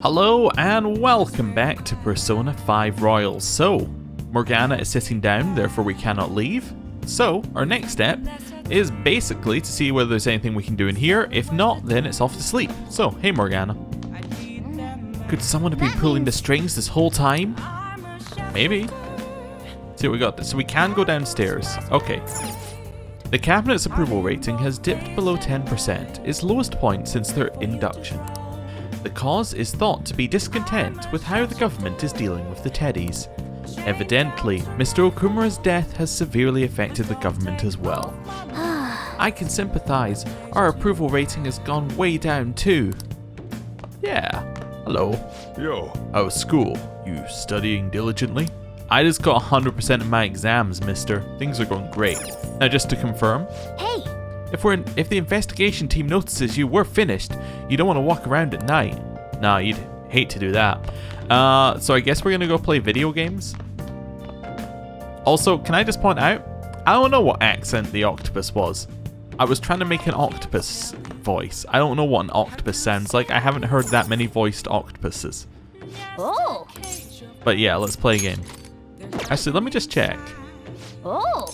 Hello and welcome back to Persona 5 Royal. So, Morgana is sitting down, therefore we cannot leave. So, our next step is basically to see whether there's anything we can do in here. If not, then it's off to sleep. So, hey Morgana. Could someone have been pulling the strings this whole time? Maybe. See what we got. So we can go downstairs. Okay. The cabinet's approval rating has dipped below 10%, its lowest point since their induction. The cause is thought to be discontent with how the government is dealing with the teddies. Evidently, Mr. Okumura's death has severely affected the government as well. I can sympathize. Our approval rating has gone way down too. Yeah. Hello. Yo. How's school? You studying diligently? I just got 100% of my exams, mister. Things are going great. Now just to confirm. Hey! If the investigation team notices you, we're finished. You don't want to walk around at night. Nah, you'd hate to do that. So I guess we're gonna go play video games. Also, can I just point out, I don't know what accent the octopus was. I was trying to make an octopus voice. I don't know what an octopus sounds like. I haven't heard that many voiced octopuses. Oh! But yeah, let's play a game. Actually, let me just check. Oh!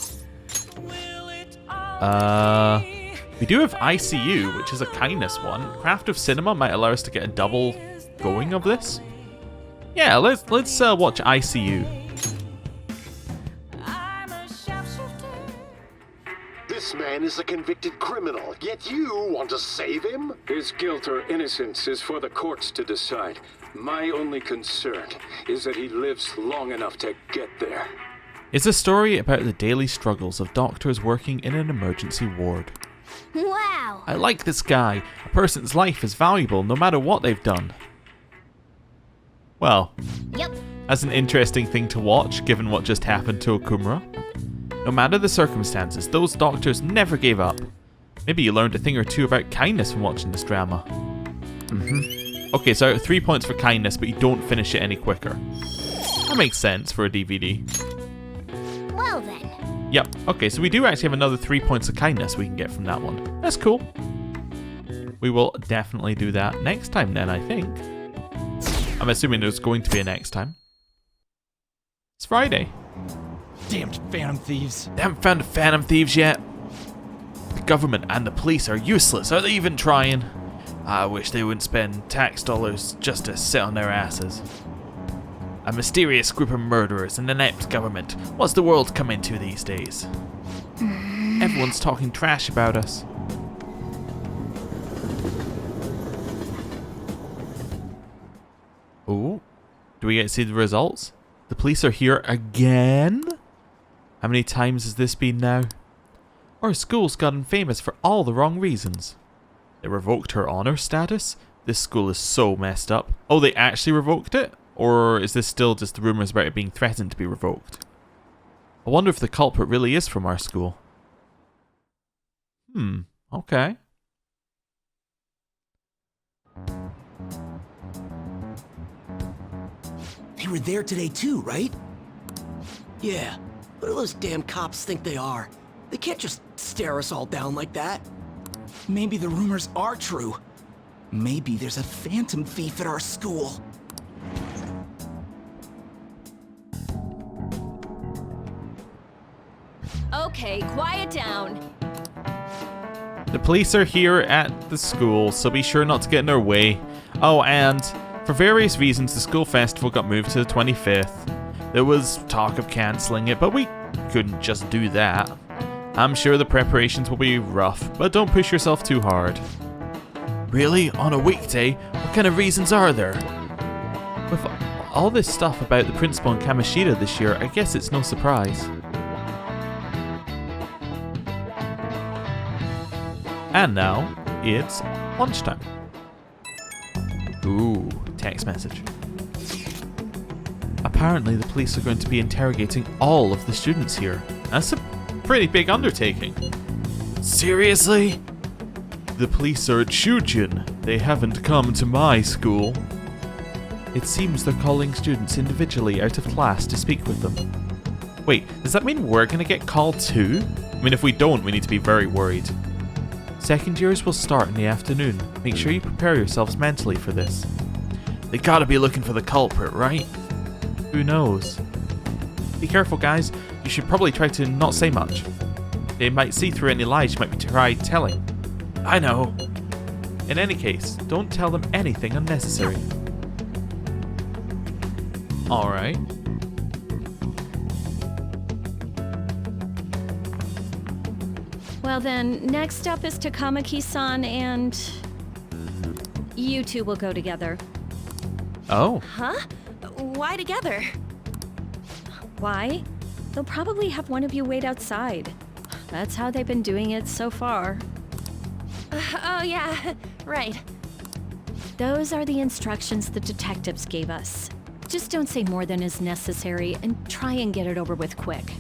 We do have ICU, which is a kindness one. Craft of Cinema might allow us to get a double going of this. Yeah, let's watch ICU. This man is a convicted criminal, yet you want to save him? His guilt or innocence is for the courts to decide. My only concern is that he lives long enough to get there. It's a story about the daily struggles of doctors working in an emergency ward. Wow! I like this guy. A person's life is valuable no matter what they've done. Well, Yep. that's an interesting thing to watch given what just happened to Okumura. No matter the circumstances, those doctors never gave up. Maybe you learned a thing or two about kindness from watching this drama. Okay, so 3 points for kindness, but you don't finish it any quicker. That makes sense for a DVD. Well then. Yep, okay, so we do actually have another 3 points of kindness we can get from that one. That's cool. We will definitely do that next time then, I think. I'm assuming there's going to be a next time. It's Friday. Damned phantom thieves. They haven't found the phantom thieves yet. The government and the police are useless. Are they even trying? I wish they wouldn't spend tax dollars just to sit on their asses. A mysterious group of murderers and an inept government. What's the world come into these days? Everyone's talking trash about us. Ooh. Do we get to see the results? The police are here again? How many times has this been now? Our school's gotten famous for all the wrong reasons. They revoked her honor status? This school is so messed up. Oh, they actually revoked it? Or is this still just the rumors about it being threatened to be revoked? I wonder if the culprit really is from our school. Okay. They were there today too, right? Yeah. What do those damn cops think they are? They can't just stare us all down like that. Maybe the rumors are true. Maybe there's a phantom thief at our school. Okay, quiet down. The police are here at the school, so be sure not to get in their way. Oh, and for various reasons, the school festival got moved to the 25th. There was talk of cancelling it, but we couldn't just do that. I'm sure the preparations will be rough, but don't push yourself too hard. Really? On a weekday? What kind of reasons are there? With all this stuff about the principal and Kamoshida this year, I guess it's no surprise. And now, it's lunchtime. Ooh, text message. Apparently the police are going to be interrogating all of the students here. That's a pretty big undertaking. Seriously? The police are at Shujin. They haven't come to my school. It seems they're calling students individually out of class to speak with them. Wait, does that mean we're gonna get called too? I mean, if we don't, we need to be very worried. Second years will start in the afternoon. Make sure you prepare yourselves mentally for this. They gotta be looking for the culprit, right? Who knows? Be careful, guys. You should probably try to not say much. They might see through any lies you might try telling. I know. In any case, don't tell them anything unnecessary. Alright. Well then, next up is Takamaki-san and... you two will go together. Oh. Huh? Why together? Why? They'll probably have one of you wait outside. That's how they've been doing it so far. Oh yeah, right. Those are the instructions the detectives gave us. Just don't say more than is necessary and try and get it over with quick.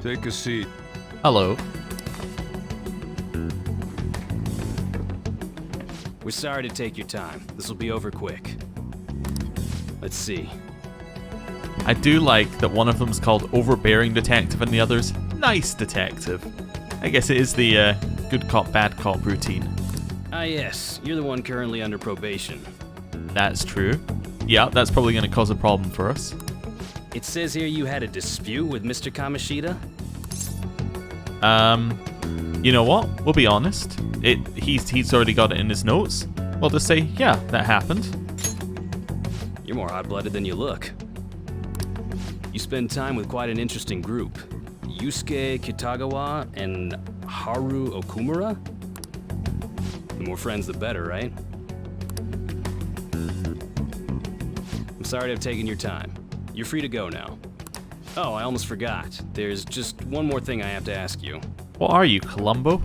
Take a seat. Hello. We're sorry to take your time. This will be over quick. Let's see. I do like that one of them's called Overbearing Detective and the other's Nice Detective. I guess it is the good cop, bad cop routine. Ah yes, you're the one currently under probation. That's true. Yeah, that's probably going to cause a problem for us. It says here you had a dispute with Mr. Kamoshida? You know what? We'll be honest. He's already got it in his notes. We'll just say, yeah, that happened. You're more hot-blooded than you look. You spend time with quite an interesting group. Yusuke Kitagawa and Haru Okumura? The more friends, the better, right? I'm sorry to have taken your time. You're free to go now. Oh, I almost forgot. There's just one more thing I have to ask you. What are you, Columbo?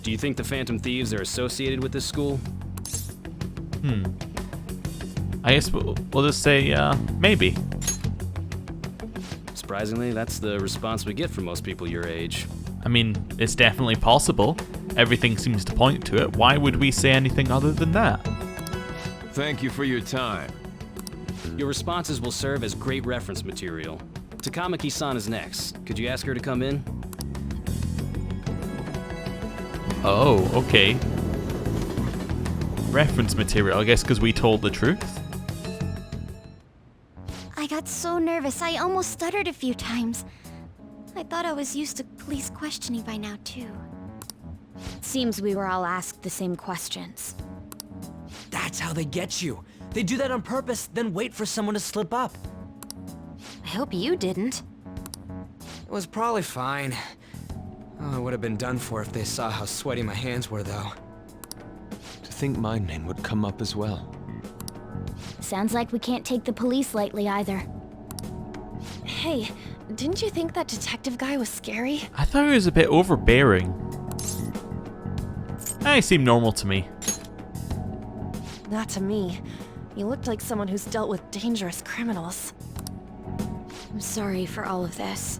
Do you think the Phantom Thieves are associated with this school? I guess we'll just say, maybe. Surprisingly, that's the response we get from most people your age. I mean, it's definitely possible. Everything seems to point to it. Why would we say anything other than that? Thank you for your time. Your responses will serve as great reference material. Takamaki-san is next. Could you ask her to come in? Oh, okay. Reference material, I guess because we told the truth. I got so nervous, I almost stuttered a few times. I thought I was used to police questioning by now, too. Seems we were all asked the same questions. That's how they get you. They do that on purpose, then wait for someone to slip up. I hope you didn't. It was probably fine. Oh, it would have been done for if they saw how sweaty my hands were, though. To think my name would come up as well. Sounds like we can't take the police lightly either. Hey, didn't you think that detective guy was scary? I thought he was a bit overbearing. He seemed normal to me. Not to me. You looked like someone who's dealt with dangerous criminals. I'm sorry for all of this.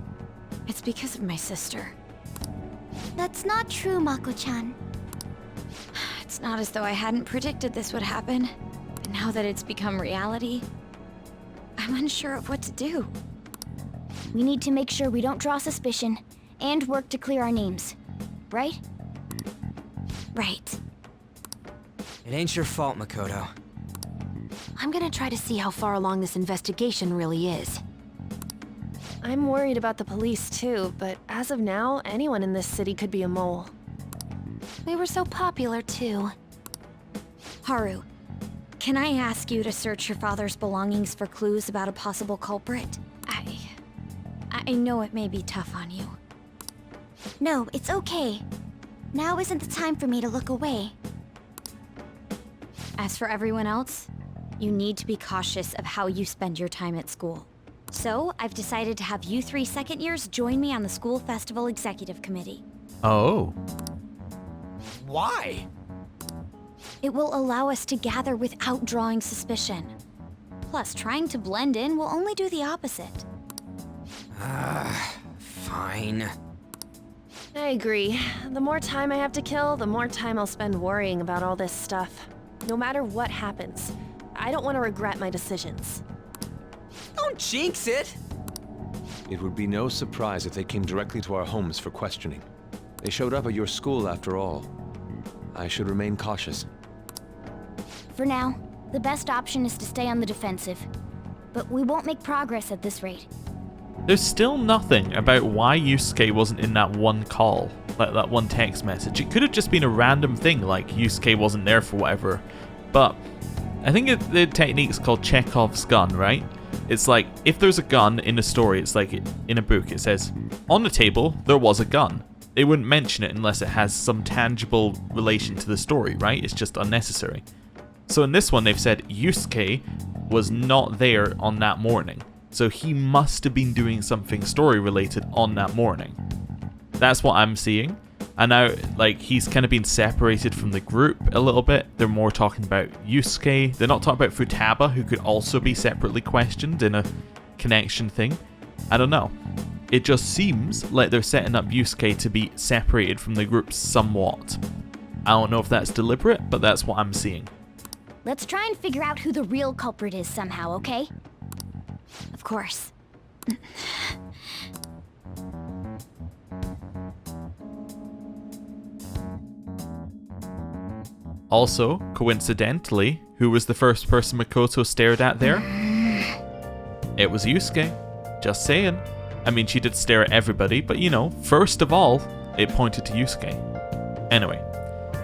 It's because of my sister. That's not true, Mako-chan. It's not as though I hadn't predicted this would happen. But now that it's become reality, I'm unsure of what to do. We need to make sure we don't draw suspicion, and work to clear our names. Right? Right. It ain't your fault, Makoto. I'm gonna try to see how far along this investigation really is. I'm worried about the police too, but as of now, anyone in this city could be a mole. We were so popular, too. Haru, can I ask you to search your father's belongings for clues about a possible culprit? I know it may be tough on you. No, it's okay. Now isn't the time for me to look away. As for everyone else, you need to be cautious of how you spend your time at school. So, I've decided to have you 3 second years join me on the School Festival Executive Committee. Oh. Why? It will allow us to gather without drawing suspicion. Plus, trying to blend in will only do the opposite. Fine. I agree. The more time I have to kill, the more time I'll spend worrying about all this stuff. No matter what happens, I don't want to regret my decisions. Don't jinx it! It would be no surprise if they came directly to our homes for questioning. They showed up at your school after all. I should remain cautious. For now, the best option is to stay on the defensive. But we won't make progress at this rate. There's still nothing about why Yusuke wasn't in that one call, like that one text message. It could have just been a random thing, like Yusuke wasn't there for whatever. But I think the technique's called Chekhov's gun, right? It's like, if there's a gun in a story, it's like in a book, it says, on the table, there was a gun. They wouldn't mention it unless it has some tangible relation to the story, right? It's just unnecessary. So in this one, they've said Yusuke was not there on that morning. So he must have been doing something story related on that morning. That's what I'm seeing. And now, like, he's kind of been separated from the group a little bit. They're more talking about Yusuke. They're not talking about Futaba, who could also be separately questioned in a connection thing. I don't know. It just seems like they're setting up Yusuke to be separated from the group somewhat. I don't know if that's deliberate, but that's what I'm seeing. Let's try and figure out who the real culprit is somehow, okay? Of course. Also, coincidentally, who was the first person Makoto stared at there? It was Yusuke. Just saying. I mean, she did stare at everybody, but you know, first of all, it pointed to Yusuke. Anyway,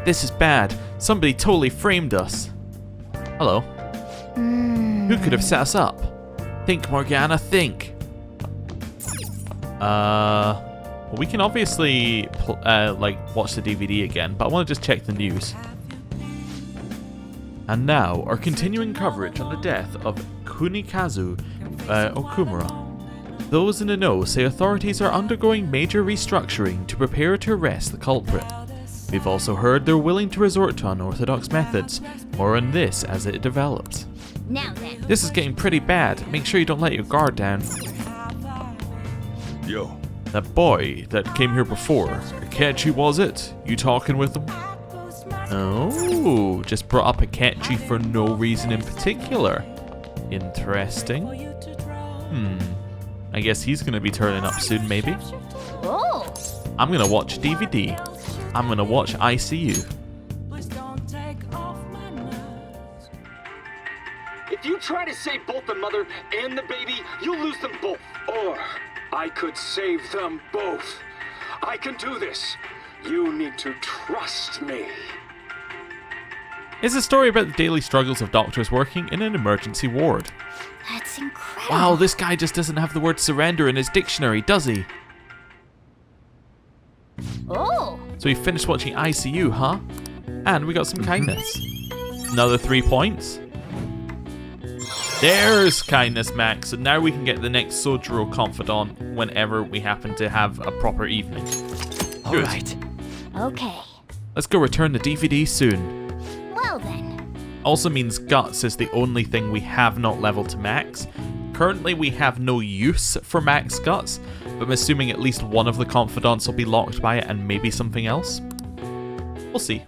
this is bad. Somebody totally framed us. Hello. Who could have set us up? Think, Morgana, think. Well, we can obviously like watch the DVD again, but I want to just check the news. And now, our continuing coverage on the death of Kunikazu Okumura. Those in the know say authorities are undergoing major restructuring to prepare to arrest the culprit. We've also heard they're willing to resort to unorthodox methods. More on this as it develops. Now then. This is getting pretty bad. Make sure you don't let your guard down. Yo. That boy that came here before, Akechi was it? You talking with him? Oh, just brought up Akechi for no reason in particular. Interesting. I guess he's gonna be turning up soon, maybe. Oh. I'm gonna watch DVD. I'm gonna watch ICU. If you try to save both the mother and the baby, you'll lose them both. Or I could save them both. I can do this. You need to trust me. It's a story about the daily struggles of doctors working in an emergency ward. That's incredible. Wow, this guy just doesn't have the word surrender in his dictionary, does he? Oh. So we finished watching ICU, huh? And we got some kindness. Another 3 points. There's kindness, Max. And now we can get the next Sojiro confidant whenever we happen to have a proper evening. All right. Okay. Let's go return the DVD soon. Well then. Also means Guts is the only thing we have not leveled to max. Currently we have no use for max Guts, but I'm assuming at least one of the confidants will be locked by it and maybe something else. We'll see.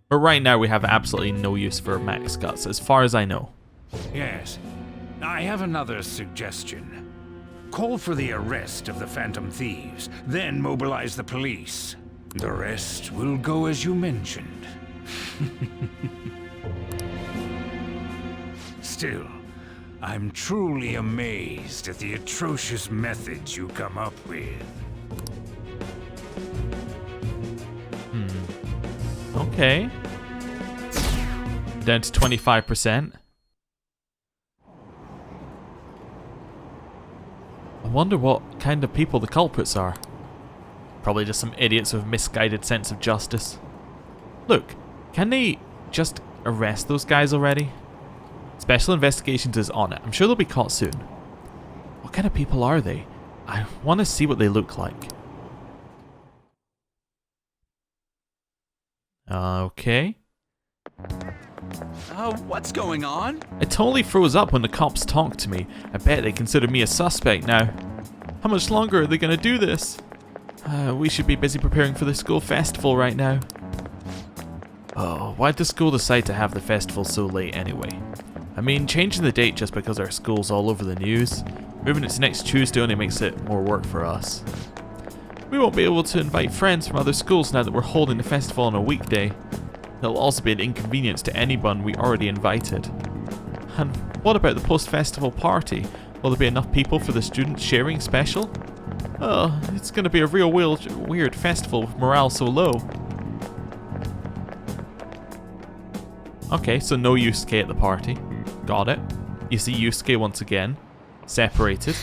But right now we have absolutely no use for max Guts, as far as I know. Yes. I have another suggestion. Call for the arrest of the Phantom Thieves, then mobilize the police. The rest will go as you mentioned. Still, I'm truly amazed at the atrocious methods you come up with. Okay. Down to 25%. I wonder what kind of people the culprits are. Probably just some idiots with a misguided sense of justice. Look, can they just arrest those guys already? Special Investigations is on it. I'm sure they'll be caught soon. What kind of people are they? I want to see what they look like. Okay. What's going on? It totally froze up when the cops talked to me. I bet they consider me a suspect now. How much longer are they going to do this? We should be busy preparing for the school festival right now. Oh, why'd the school decide to have the festival so late anyway? I mean, changing the date just because our school's all over the news. Moving it to next Tuesday only makes it more work for us. We won't be able to invite friends from other schools now that we're holding the festival on a weekday. It'll also be an inconvenience to anyone we already invited. And what about the post-festival party? Will there be enough people for the student sharing special? Oh, it's going to be a real weird festival with morale so low. Okay, so no Yusuke at the party. Got it. You see Yusuke once again, separated.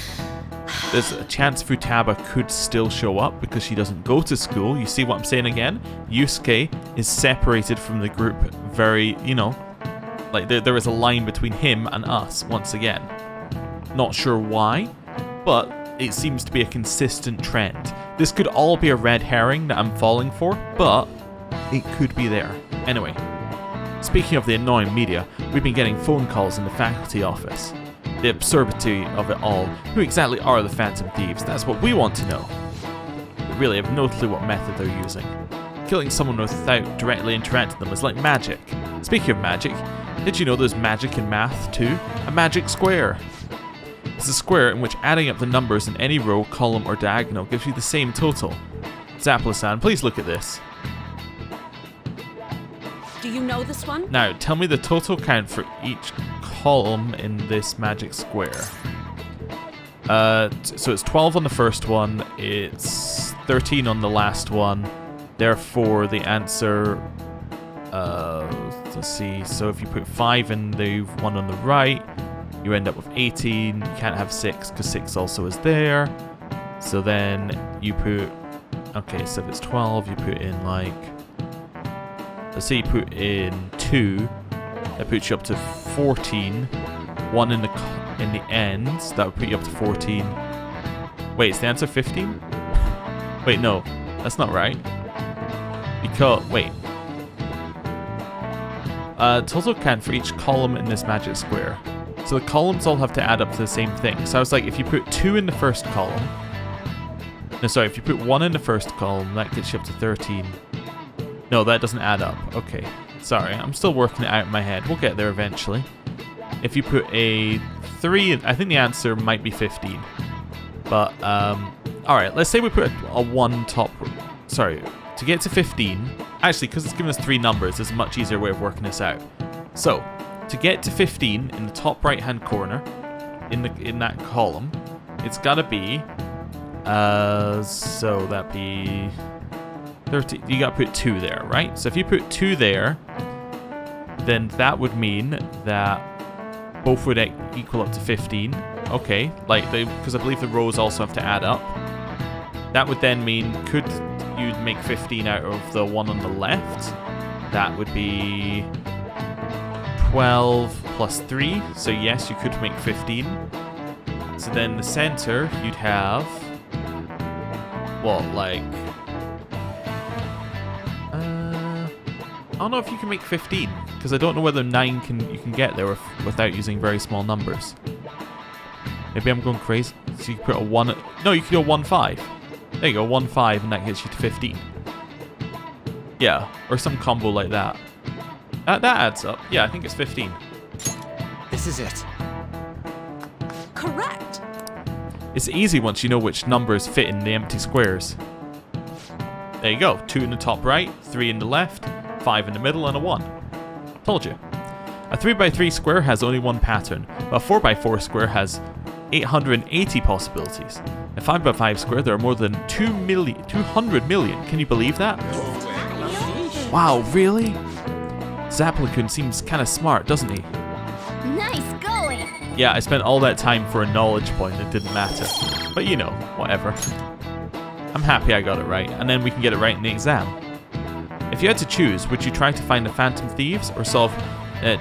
There's a chance Futaba could still show up because she doesn't go to school. You see what I'm saying again? Yusuke is separated from the group very, you know, like there is a line between him and us once again. Not sure why, but it seems to be a consistent trend. This could all be a red herring that I'm falling for, but it could be there. Anyway, speaking of the annoying media, we've been getting phone calls in the faculty office. The absurdity of it all. Who exactly are the Phantom Thieves? That's what we want to know. We really have no clue what method they're using. Killing someone without directly interacting with them is like magic. Speaking of magic, did you know there's magic in math too? A magic square. It's a square in which adding up the numbers in any row, column or diagonal gives you the same total. Zappala-san, please look at this. Do you know this one? Now, tell me the total count for each column in this magic square. So it's 12 on the first one, it's 13 on the last one, therefore the answer, let's see, so if you put 5 in the one on the right, you end up with 18, you can't have 6 because 6 also is there, so then you put, okay, so if it's 12, you put in like, let's say you put in 2, that puts you up to 14. 1 in the ends, that would put you up to 14. Wait, is the answer 15? Wait, no, that's not right. Because, wait. Total count for each column in this magic square. So the columns all have to add up to the same thing. So I was like, if you put 2 in the first column, no, sorry, if you put 1 in the first column, that gets you up to 13. No, that doesn't add up. Okay. Sorry, I'm still working it out in my head. We'll get there eventually. If you put a 3 in, I think the answer might be 15. But, alright, let's say we put a 1 top... Sorry, to get to 15... Actually, because it's given us 3 numbers, there's a much easier way of working this out. So, to get to 15 in the top right-hand corner, in that column, it's gotta be... so that'd be... 30, you gotta put 2 there, right? So if you put 2 there, then that would mean that both would equal up to 15. Okay, like because I believe the rows also have to add up. That would then mean, could you make 15 out of the one on the left? That would be 12 plus 3. So yes, you could make 15. So then the center, you'd have, what, like... I don't know if you can make 15, because I don't know whether 9 you can get there without using very small numbers. Maybe I'm going crazy. So you can put a 1... No, you can go 1, 5. There you go, 1, 5, and that gets you to 15. Yeah, or some combo like that. That adds up. Yeah, I think it's 15. This is it. Correct. It's easy once you know which numbers fit in the empty squares. There you go, 2 in the top right, 3 in the left, 5 in the middle, and a 1. Told you. A 3x3 square has only one pattern, but a 4x4 square has 880 possibilities. A 5x5 square, there are more than 200 million. Can you believe that? Wow, really? Zappala-kun seems kind of smart, doesn't he? Nice going! Yeah, I spent all that time for a knowledge point that didn't matter. But you know, whatever. I'm happy I got it right, and then we can get it right in the exam. If you had to choose, would you try to find the Phantom Thieves or solve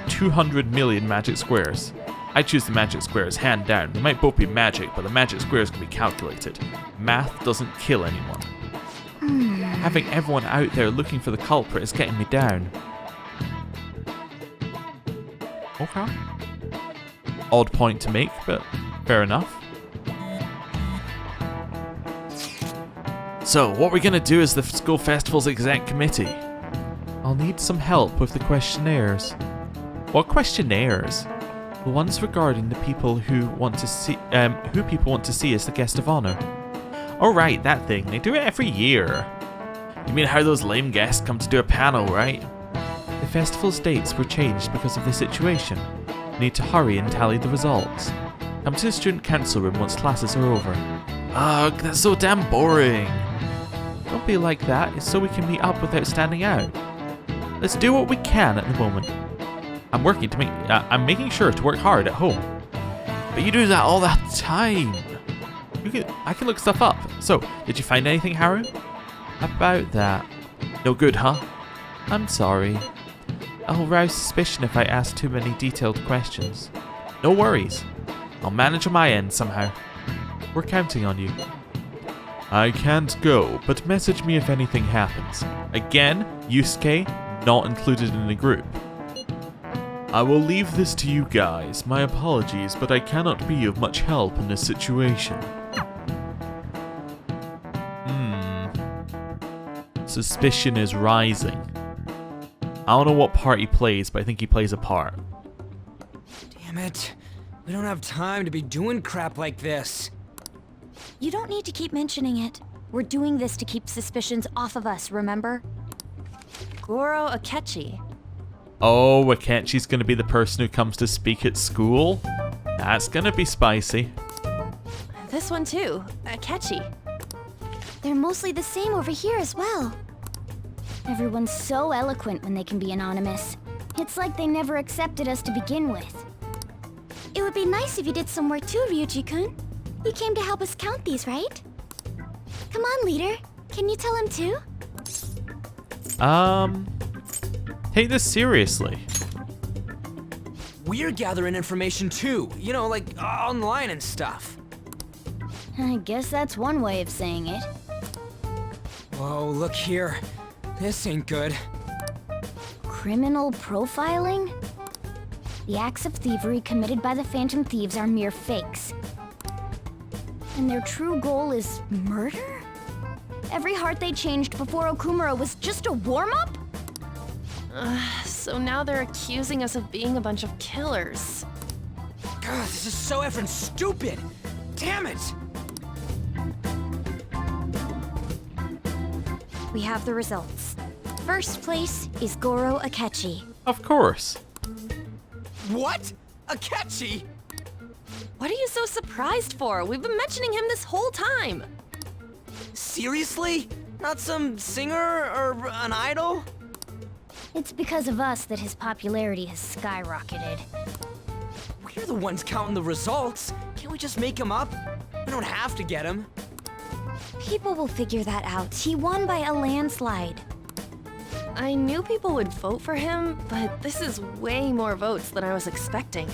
200 million magic squares? I choose the magic squares, hand down. They might both be magic, but the magic squares can be calculated. Math doesn't kill anyone. Having everyone out there looking for the culprit is getting me down. Okay. Odd point to make, but fair enough. So, what we're gonna do as the school festival's exec committee? I'll need some help with the questionnaires. What questionnaires? The ones regarding the people who want to see, who people want to see as the guest of honor. Oh right, that thing. They do it every year. You mean how those lame guests come to do a panel, right? The festival's dates were changed because of the situation. Need to hurry and tally the results. Come to the student council room once classes are over. Ugh, that's so damn boring. Don't be like that, it's so we can meet up without standing out. Let's do what we can at the moment. I'm making sure to work hard at home. But you do that all the time. I can look stuff up. So, did you find anything, Haru? About that. No good, huh? I'm sorry. I'll rouse suspicion if I ask too many detailed questions. No worries. I'll manage on my end somehow. We're counting on you. I can't go, but message me if anything happens. Again, Yusuke, not included in the group. I will leave this to you guys. My apologies, but I cannot be of much help in this situation. Suspicion is rising. I don't know what part he plays, but I think he plays a part. Damn it. We don't have time to be doing crap like this. You don't need to keep mentioning it. We're doing this to keep suspicions off of us, remember? Goro Akechi. Oh, Akechi's gonna be the person who comes to speak at school? That's gonna be spicy. This one too, Akechi. They're mostly the same over here as well. Everyone's so eloquent when they can be anonymous. It's like they never accepted us to begin with. It would be nice if you did some work too, Ryuji-kun. You came to help us count these, right? Come on, leader. Can you tell him too? Take this seriously. We're gathering information too, you know, like online and stuff. I guess that's one way of saying it. Whoa, look here. This ain't good. Criminal profiling? The acts of thievery committed by the Phantom Thieves are mere fakes. And their true goal is murder? Every heart they changed before Okumura was just a warm-up? So now they're accusing us of being a bunch of killers. God, this is so effing stupid! Damn it! We have the results. First place is Goro Akechi. Of course. What? Akechi? What are you so surprised for? We've been mentioning him this whole time. Seriously? Not some singer or an idol? It's because of us that his popularity has skyrocketed. We're the ones counting the results. Can't we just make him up? We don't have to get him. People will figure that out. He won by a landslide. I knew people would vote for him, but this is way more votes than I was expecting.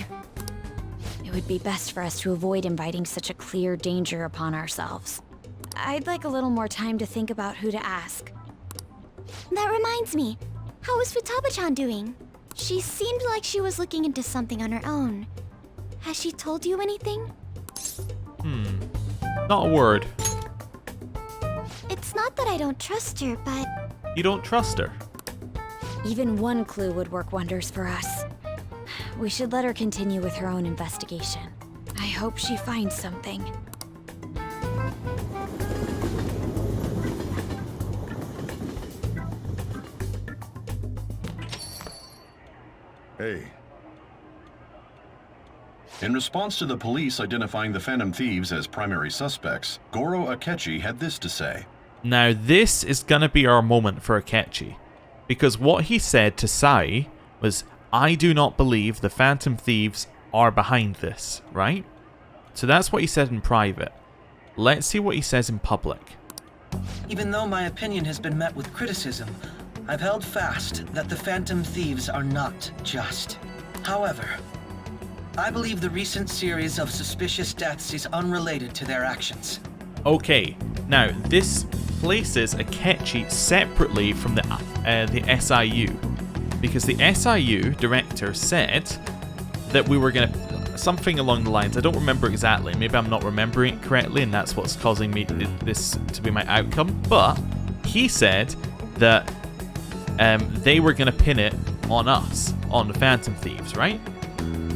It would be best for us to avoid inviting such a clear danger upon ourselves. I'd like a little more time to think about who to ask. That reminds me. How is Futaba-chan doing? She seemed like she was looking into something on her own. Has she told you anything? Not a word. It's not that I don't trust her, but... You don't trust her? Even one clue would work wonders for us. We should let her continue with her own investigation. I hope she finds something. Hey. In response to the police identifying the Phantom Thieves as primary suspects, Goro Akechi had this to say. Now this is gonna be our moment for Akechi. Because what he said to Sai was, I do not believe the Phantom Thieves are behind this, right? So that's what he said in private. Let's see what he says in public. Even though my opinion has been met with criticism, I've held fast that the Phantom Thieves are not just. However, I believe the recent series of suspicious deaths is unrelated to their actions. Okay, now this places Akechi separately from the SIU, because the SIU director said that we were going to, something along the lines, I don't remember exactly, maybe I'm not remembering it correctly and that's what's causing me this to be my outcome, but he said that they were going to pin it on us, on the Phantom Thieves, right?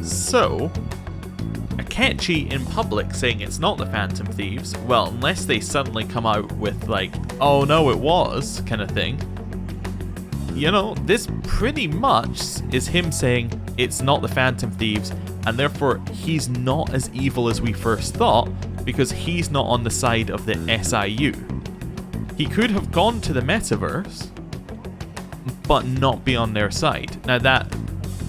So, Akechi in public saying it's not the Phantom Thieves, well, unless they suddenly come out with like, oh no it was, kind of thing. You know, this pretty much is him saying it's not the Phantom Thieves, and therefore he's not as evil as we first thought, because he's not on the side of the SIU. He could have gone to the Metaverse, but not be on their side. Now that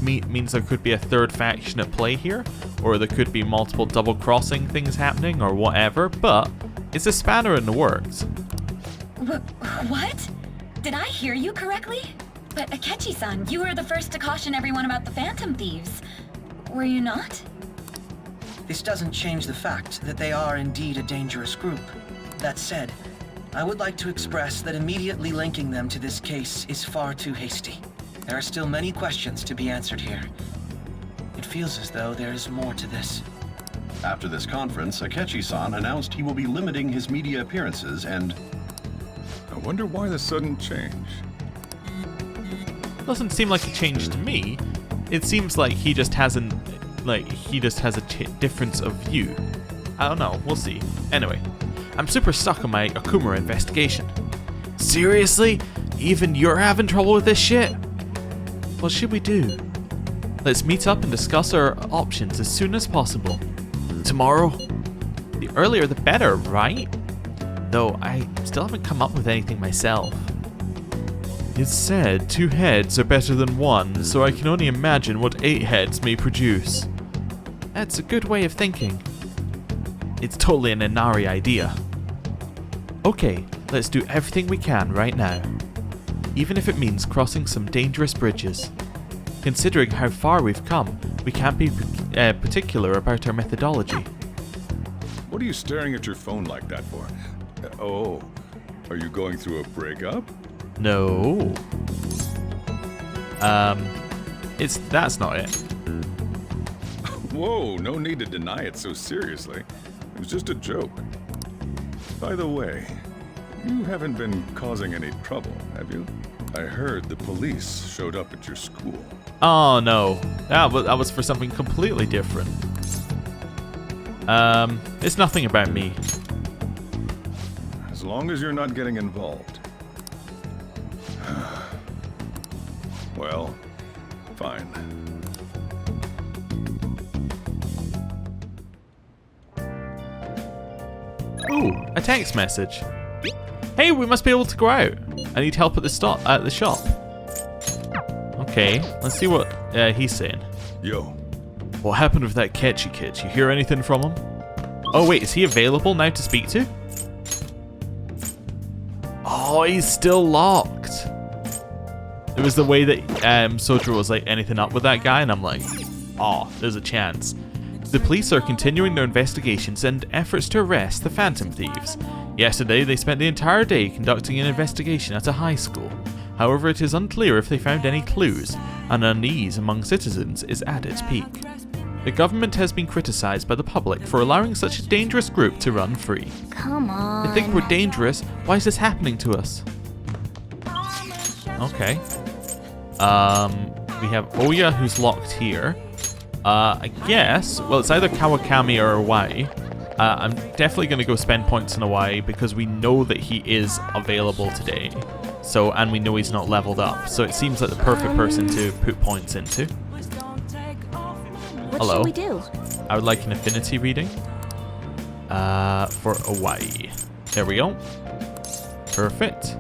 means there could be a third faction at play here, or there could be multiple double-crossing things happening, or whatever, but it's a spanner in the works. What? Did I hear you correctly? But Akechi-san, you were the first to caution everyone about the Phantom Thieves. Were you not? This doesn't change the fact that they are indeed a dangerous group. That said, I would like to express that immediately linking them to this case is far too hasty. There are still many questions to be answered here. It feels as though there is more to this. After this conference, Akechi-san announced he will be limiting his media appearances and... I wonder why the sudden change. Doesn't seem like a change to me. It seems like he just hasn't, he just has a difference of view. I don't know, we'll see. Anyway, I'm super stuck on my Okumura investigation. Seriously? Even you're having trouble with this shit? What should we do? Let's meet up and discuss our options as soon as possible. Tomorrow? The earlier the better, right? Though I still haven't come up with anything myself. It's said 2 heads are better than 1, so I can only imagine what 8 heads may produce. That's a good way of thinking. It's totally an Inari idea. Okay, let's do everything we can right now. Even if it means crossing some dangerous bridges. Considering how far we've come, we can't be particular about our methodology. What are you staring at your phone like that for? Oh, are you going through a breakup? No. That's not it. Whoa, no need to deny it so seriously. It was just a joke. By the way, you haven't been causing any trouble, have you? I heard the police showed up at your school. Oh no, that was for something completely different. It's nothing about me. As long as you're not getting involved. Well, fine. Ooh, a text message. Hey, we must be able to go out. I need help at the shop. Okay, let's see what he's saying. Yo. What happened with that Akechi kid? You hear anything from him? Oh wait, is he available now to speak to? Oh, he's still locked. It was the way that Sojiro was like, anything up with that guy, and I'm like, oh, there's a chance. The police are continuing their investigations and efforts to arrest the Phantom Thieves. Yesterday, they spent the entire day conducting an investigation at a high school. However, it is unclear if they found any clues, and unease among citizens is at its peak. The government has been criticized by the public for allowing such a dangerous group to run free. Come on. They think we're dangerous. Why is this happening to us? Okay. We have Oya who's locked here. I guess, well, it's either Kawakami or Awai. I'm definitely going to go spend points on Awai because we know that he is available today. So, and we know he's not leveled up. So it seems like the perfect person to put points into. What Hello. should we do? I would like an affinity reading. For Awai. There we go. Perfect.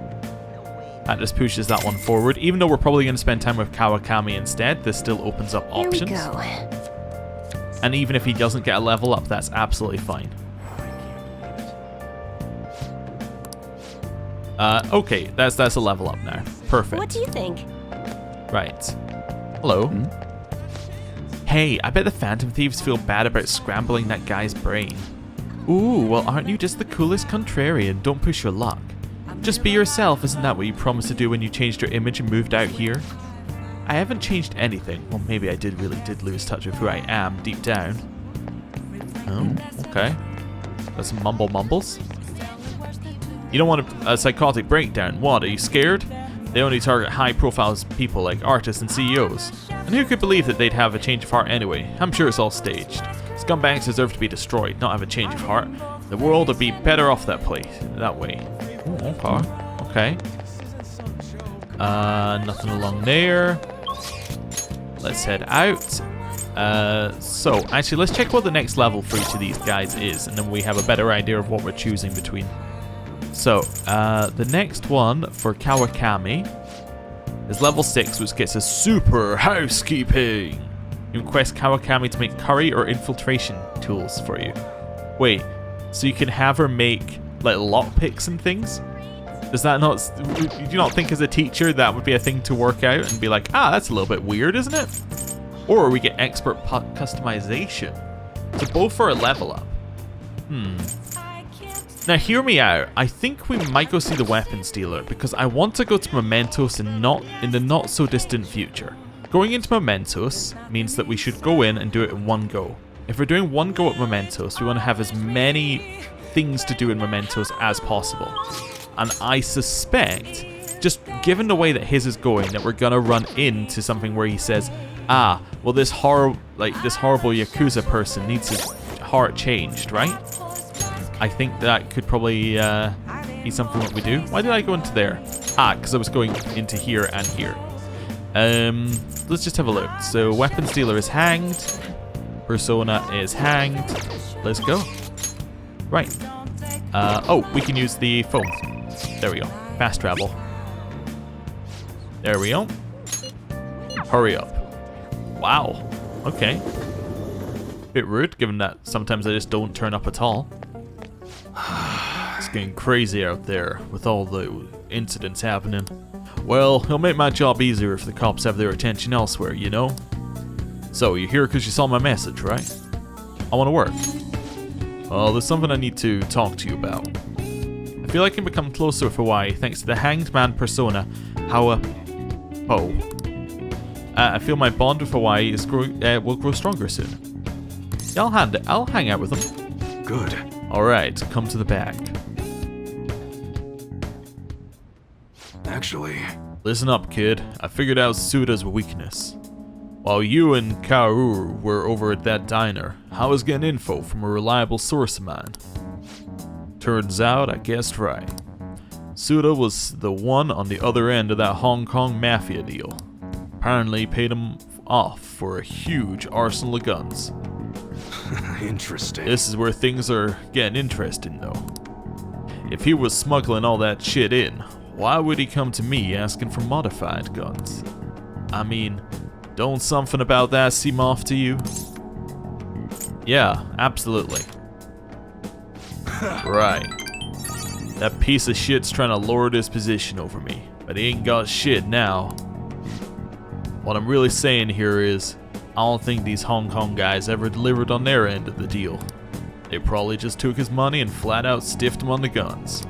That just pushes that one forward. Even though we're probably going to spend time with Kawakami instead, this still opens up options. Here we go. And even if he doesn't get a level up, that's absolutely fine. Okay, that's a level up now. Perfect. What do you think? Right. Hello. Hey, I bet the Phantom Thieves feel bad about scrambling that guy's brain. Ooh, well aren't you just the coolest contrarian? Don't push your luck. Just be yourself, isn't that what you promised to do when you changed your image and moved out here? I haven't changed anything. Well, maybe I really did lose touch with who I am deep down. Oh, okay. Got some mumbles. You don't want a psychotic breakdown. What, are you scared? They only target high-profile people like artists and CEOs. And who could believe that they'd have a change of heart anyway? I'm sure it's all staged. Scumbags deserve to be destroyed, not have a change of heart. The world would be better off that way. Ooh, okay. Nothing along there. Let's head out. So, actually, let's check what the next level for each of these guys is, and then we have a better idea of what we're choosing between. So, the next one for Kawakami is level 6, which gets us super housekeeping. You request Kawakami to make curry or infiltration tools for you. Wait, so you can have her make like lockpicks and things? Does that not? Do you not think as a teacher that would be a thing to work out and be like, that's a little bit weird, isn't it? Or we get expert customization. So both for a level up. Now hear me out. I think we might go see the weapons dealer because I want to go to Mementos and not in the not so distant future. Going into Mementos means that we should go in and do it in one go. If we're doing one go at Mementos, we want to have as many things to do in Mementos as possible. And I suspect, just given the way that his is going, that we're gonna run into something where he says, well, this horrible Yakuza person needs his heart changed, right? I think that could probably be something that we do. Why did I go into there? Because I was going into here and here. Let's just have a look. So, weapons dealer is hanged. Persona is hanged. Let's go. Right. We can use the phone. There we go. Fast travel. There we go. Hurry up. Wow. Okay. Bit rude, given that sometimes I just don't turn up at all. It's getting crazy out there with all the incidents happening. Well, it'll make my job easier if the cops have their attention elsewhere, you know? So, you're here because you saw my message, right? I want to work. Well, there's something I need to talk to you about. I feel I can become closer with Hawaii thanks to the Hanged Man persona, I feel my bond with Hawaii will grow stronger soon. Yeah, I'll hang out with him. Good. Alright, come to the back. Actually... Listen up, kid. I figured out Suda's weakness. While you and Kaoru were over at that diner, I was getting info from a reliable source of mine. Turns out I guessed right. Suda was the one on the other end of that Hong Kong mafia deal. Apparently paid him off for a huge arsenal of guns. Interesting. This is where things are getting interesting, though. If he was smuggling all that shit in, why would he come to me asking for modified guns? I mean, don't something about that seem off to you? Yeah, absolutely. Right. That piece of shit's trying to lord his position over me, but he ain't got shit now. What I'm really saying here is, I don't think these Hong Kong guys ever delivered on their end of the deal. They probably just took his money and flat out stiffed him on the guns.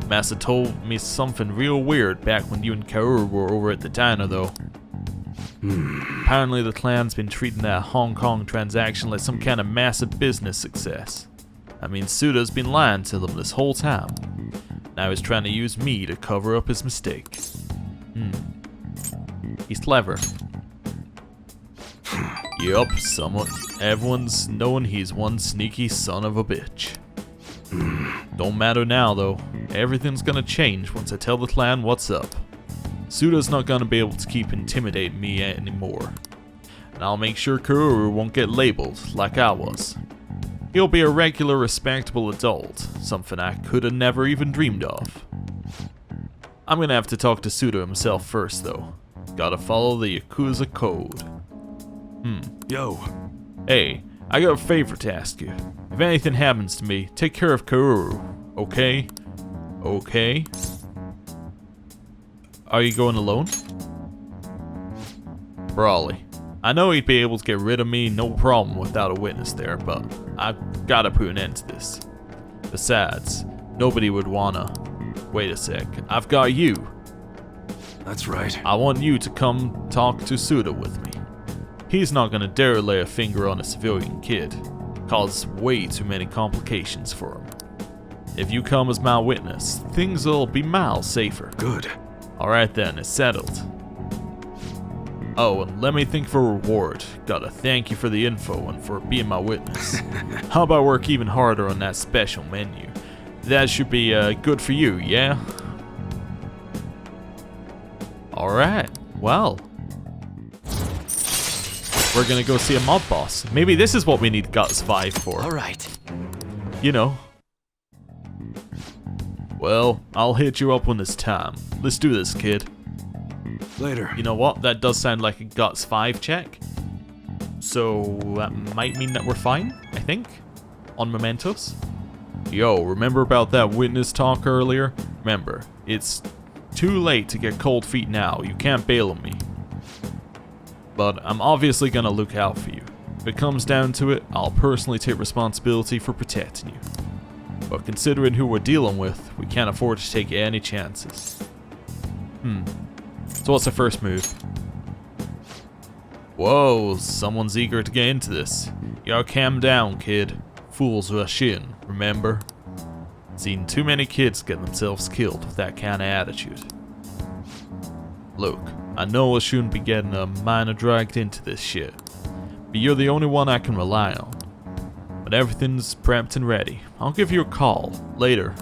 Massa told me something real weird back when you and Kaoru were over at the diner, though. Apparently the clan's been treating that Hong Kong transaction like some kind of massive business success. I mean, Suda's been lying to them this whole time. Now he's trying to use me to cover up his mistake. He's clever. Yup, everyone's knowing he's one sneaky son of a bitch. Don't matter now, though. Everything's gonna change once I tell the clan what's up. Suda's not gonna be able to keep intimidating me anymore. And I'll make sure Kaoru won't get labeled like I was. He'll be a regular, respectable adult, something I could have never even dreamed of. I'm gonna have to talk to Suda himself first, though. Gotta follow the Yakuza code. Yo. Hey, I got a favor to ask you. If anything happens to me, take care of Kaoru, okay? Okay? Are you going alone? Brawley. I know he'd be able to get rid of me, no problem, without a witness there, but I've gotta put an end to this. Besides, nobody would wanna... Wait a sec, I've got you. That's right. I want you to come talk to Suda with me. He's not gonna dare lay a finger on a civilian kid. Cause way too many complications for him. If you come as my witness, things will be miles safer. Good. Alright then, it's settled. Oh, and let me think of a reward. Gotta thank you for the info and for being my witness. How about work even harder on that special menu? That should be good for you, yeah? Alright, well. We're gonna go see a mob boss. Maybe this is what we need Guts 5 for. Alright. You know. Well, I'll hit you up when it's time. Let's do this, kid. Later. You know what? That does sound like a Guts 5 check. So that might mean that we're fine, I think. On mementos. Yo, remember about that witness talk earlier? Remember, it's too late to get cold feet now. You can't bail on me. But I'm obviously gonna look out for you. If it comes down to it, I'll personally take responsibility for protecting you. But considering who we're dealing with, we can't afford to take any chances. So what's the first move? Whoa, someone's eager to get into this. Yo, calm down, kid. Fools rush in, remember? Seen too many kids get themselves killed with that kind of attitude. Look, I know I shouldn't be getting a minor dragged into this shit, but you're the only one I can rely on. When everything's prepped and ready, I'll give you a call later.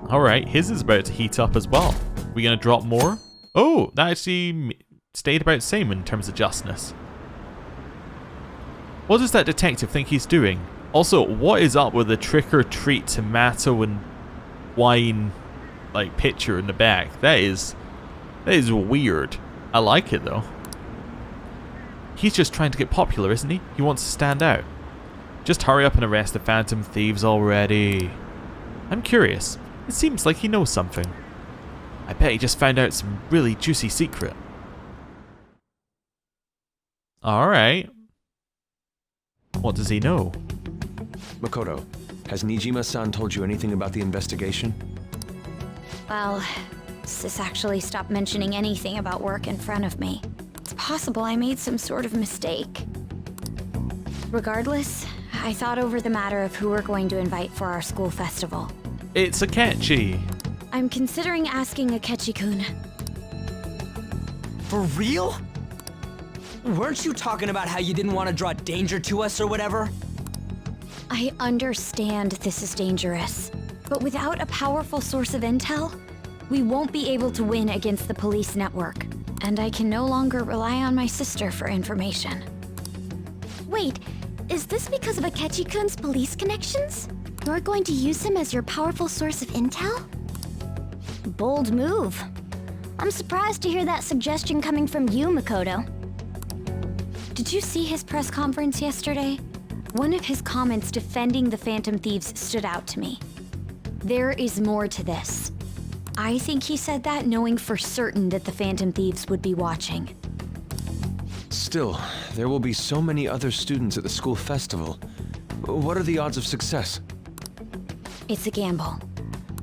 Alright, his is about to heat up as well. We gonna drop more? Oh, that actually stayed about the same in terms of justness. What does that detective think he's doing? Also, what is up with the trick-or-treat tomato and wine like picture in the back? That is weird. I like it though. He's just trying to get popular, isn't he? He wants to stand out. Just hurry up and arrest the Phantom Thieves already. I'm curious. It seems like he knows something. I bet he just found out some really juicy secret. Alright. What does he know? Makoto, has Nijima-san told you anything about the investigation? Well, Sis actually stopped mentioning anything about work in front of me. It's possible I made some sort of mistake. Regardless, I thought over the matter of who we're going to invite for our school festival. It's Akechi. I'm considering asking Akechi-kun. For real? Weren't you talking about how you didn't want to draw danger to us or whatever? I understand this is dangerous, but without a powerful source of intel, we won't be able to win against the police network, and I can no longer rely on my sister for information. Wait, is this because of Akechi-kun's police connections? You're going to use him as your powerful source of intel? Bold move. I'm surprised to hear that suggestion coming from you, Makoto. Did you see his press conference yesterday? One of his comments defending the Phantom Thieves stood out to me. There is more to this. I think he said that knowing for certain that the Phantom Thieves would be watching. Still, there will be so many other students at the school festival. What are the odds of success? It's a gamble,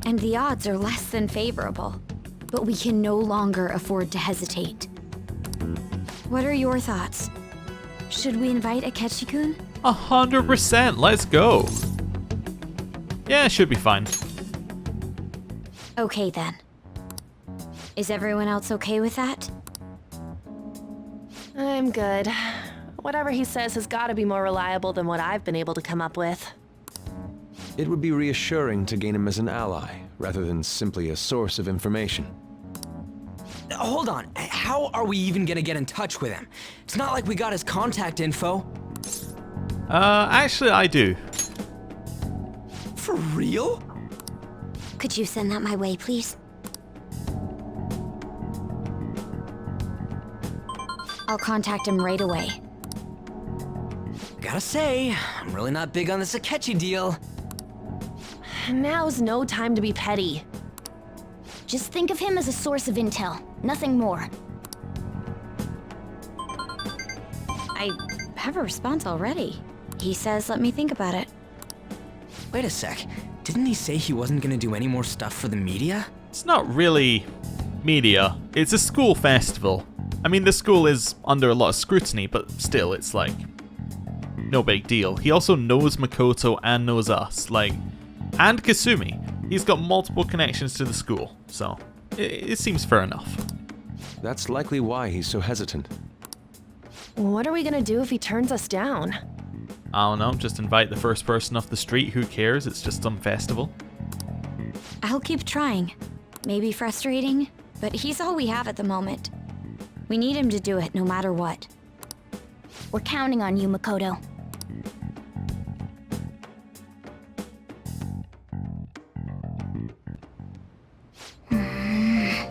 and the odds are less than favorable, but we can no longer afford to hesitate. What are your thoughts? Should we invite Akechi-kun? 100%, let's go. Yeah, should be fine. Okay then. Is everyone else okay with that? I'm good. Whatever he says has got to be more reliable than what I've been able to come up with. It would be reassuring to gain him as an ally, rather than simply a source of information. Hold on, how are we even gonna get in touch with him? It's not like we got his contact info. Actually I do. For real? Could you send that my way, please? I'll contact him right away. Gotta say, I'm really not big on this Akechi deal. Now's no time to be petty. Just think of him as a source of intel, nothing more. I have a response already. He says let me think about it. Wait a sec, didn't he say he wasn't gonna do any more stuff for the media? It's not really media, it's a school festival. I mean, the school is under a lot of scrutiny, but still, it's like, no big deal. He also knows Makoto and knows us, like, and Kasumi. He's got multiple connections to the school, so it seems fair enough. That's likely why he's so hesitant. What are we gonna do if he turns us down? I don't know, just invite the first person off the street, who cares? It's just some festival. I'll keep trying. Maybe frustrating, but he's all we have at the moment. We need him to do it no matter what. We're counting on you, Makoto.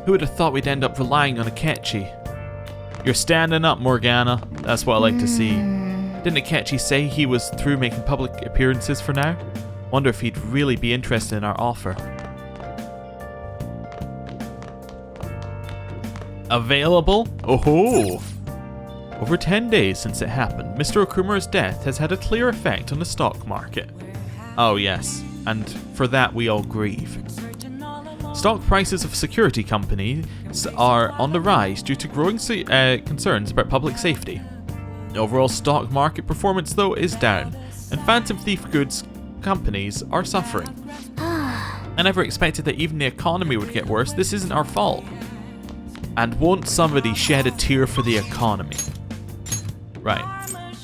Who would have thought we'd end up relying on Akechi? You're standing up, Morgana. That's what I like to see. Didn't Akechi say he was through making public appearances for now? Wonder if he'd really be interested in our offer. Available? Oh-ho! Over 10 days since it happened, Mr. Okumura's death has had a clear effect on the stock market. Oh yes, and for that we all grieve. Stock prices of security companies are on the rise due to growing concerns about public safety. Overall stock market performance, though, is down, and phantom thief goods companies are suffering. I never expected that even the economy would get worse. This isn't our fault. And won't somebody shed a tear for the economy? Right.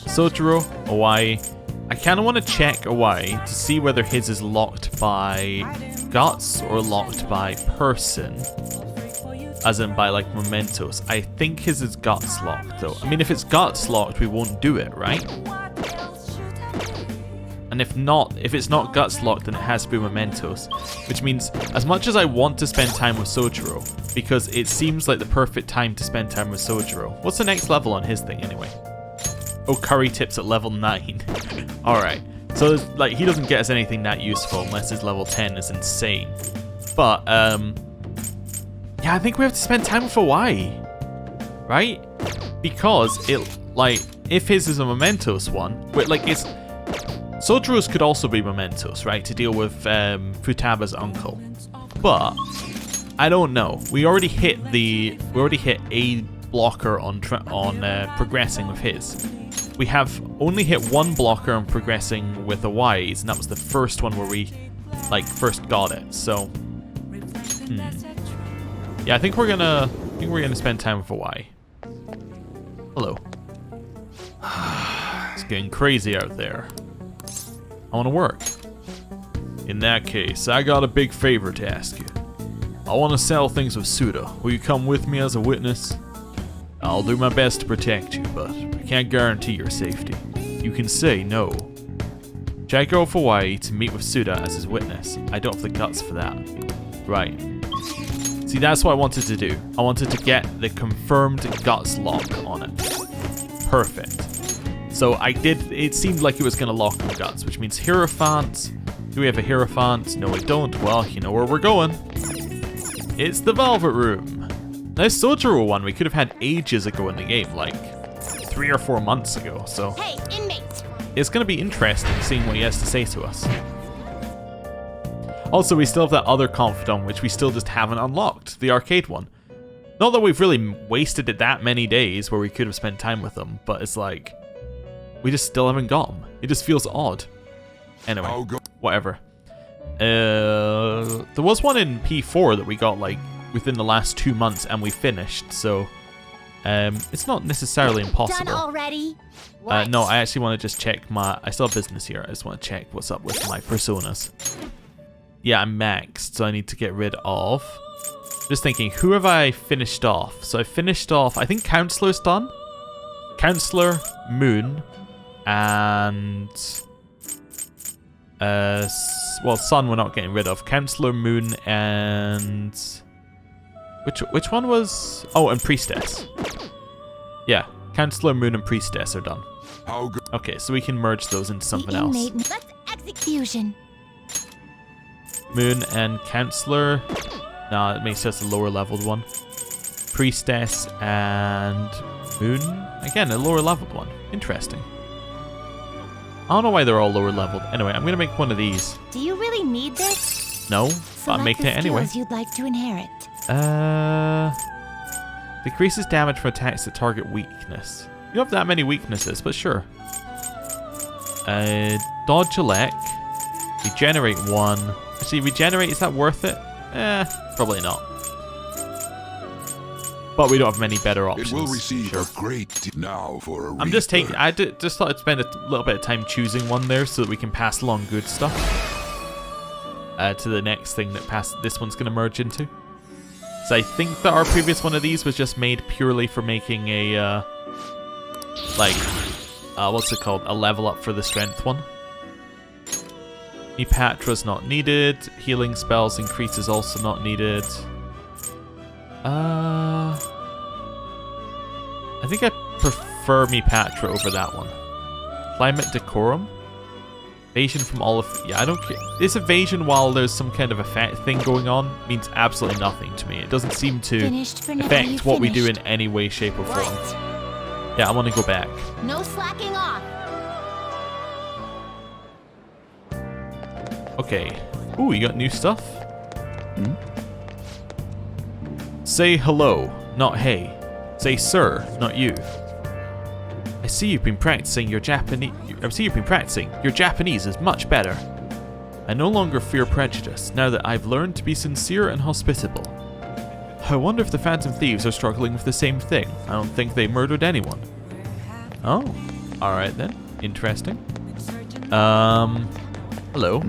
Sojiro, Hawaii. I kind of want to check Hawaii to see whether his is locked by guts or locked by person. As in by like mementos. I think his is guts locked though. I mean, if it's guts locked, we won't do it, right? And if it's not guts locked, then it has to be mementos. Which means, as much as I want to spend time with Sojiro, because it seems like the perfect time to spend time with Sojiro. What's the next level on his thing anyway? Oh, curry tips at level 9. Alright. So, like, he doesn't get us anything that useful unless his level 10 is insane. But, yeah, I think we have to spend time with Hawaii. Right? Because, if his is a mementos one, it's... Sojiro's could also be mementos, right? To deal with Futaba's uncle. But, I don't know. We already hit a blocker on progressing with his. We have only hit one blocker on progressing with Hawaii's, and that was the first one where we, first got it. So, yeah, I think we're gonna spend time with Hawaii. Hello. It's getting crazy out there. I want to work. In that case, I got a big favor to ask you. I want to sell things with Suda. Will you come with me as a witness? I'll do my best to protect you, but I can't guarantee your safety. You can say no. Should I go to Hawaii to meet with Suda as his witness? I don't have the guts for that. Right. See, that's what I wanted to do. I wanted to get the confirmed guts lock on it. Perfect. So I did, it seemed like it was going to lock on guts, which means Hierophant. Do we have a Hierophant? No, we don't. Well, you know where we're going. It's the Velvet Room. This Sojiro one we could have had ages ago in the game, like 3 or 4 months ago, so... Hey, inmate! It's going to be interesting seeing what he has to say to us. Also, we still have that other confidant, which we still just haven't unlocked, the arcade one. Not that we've really wasted it that many days where we could have spent time with them, but it's like... we just still haven't got him. It just feels odd. Anyway, whatever. There was one in P4 that we got, within the last 2 months and we finished, so it's not necessarily impossible. Done already? No, I actually want to just check I still have business here. I just want to check what's up with my personas. Yeah, I'm maxed, so I need to get rid of. Just thinking, who have I finished off? So I finished off, I think Counselor's done. Counselor, Moon, and Sun we're not getting rid of. Counselor, Moon, and which one was? Oh, and Priestess. Yeah, Counselor, Moon, and Priestess are done. Okay, so we can merge those into something else. Let's execution. Moon and Counselor. Nah, it makes sense a lower leveled one. Priestess and Moon. Again, a lower leveled one. Interesting. I don't know why they're all lower leveled. Anyway, I'm gonna make one of these. Do you really need this? No, but I'm making it anyway. You'd like to inherit. Decreases damage from attacks that target weakness. You don't have that many weaknesses, but sure. Dodge elect. Regenerate 1. Actually, regenerate, is that worth it? Probably not. But we don't have many better options. It will receive sure. a great now for a I'm just taking. Just thought I'd spend a little bit of time choosing one there so that we can pass along good stuff to the next thing that this one's going to merge into. So I think that our previous one of these was just made purely for making a what's it called? A level up for the strength one. Epatra's not needed. Healing spells increase is also not needed. I think I prefer Mepatra over that one. Climate Decorum. Evasion from all of... Yeah, I don't care. This evasion while there's some kind of effect thing going on means absolutely nothing to me. It doesn't seem to affect what we do in any way, shape, or form. Yeah, I want to go back. No slacking off. Okay. Ooh, you got new stuff? Say hello, not hey. Say sir, not you. I see you've been practicing your Japanese. Your Japanese is much better. I no longer fear prejudice now that I've learned to be sincere and hospitable. I wonder if the Phantom Thieves are struggling with the same thing. I don't think they murdered anyone. Oh, all right then. Interesting. Hello.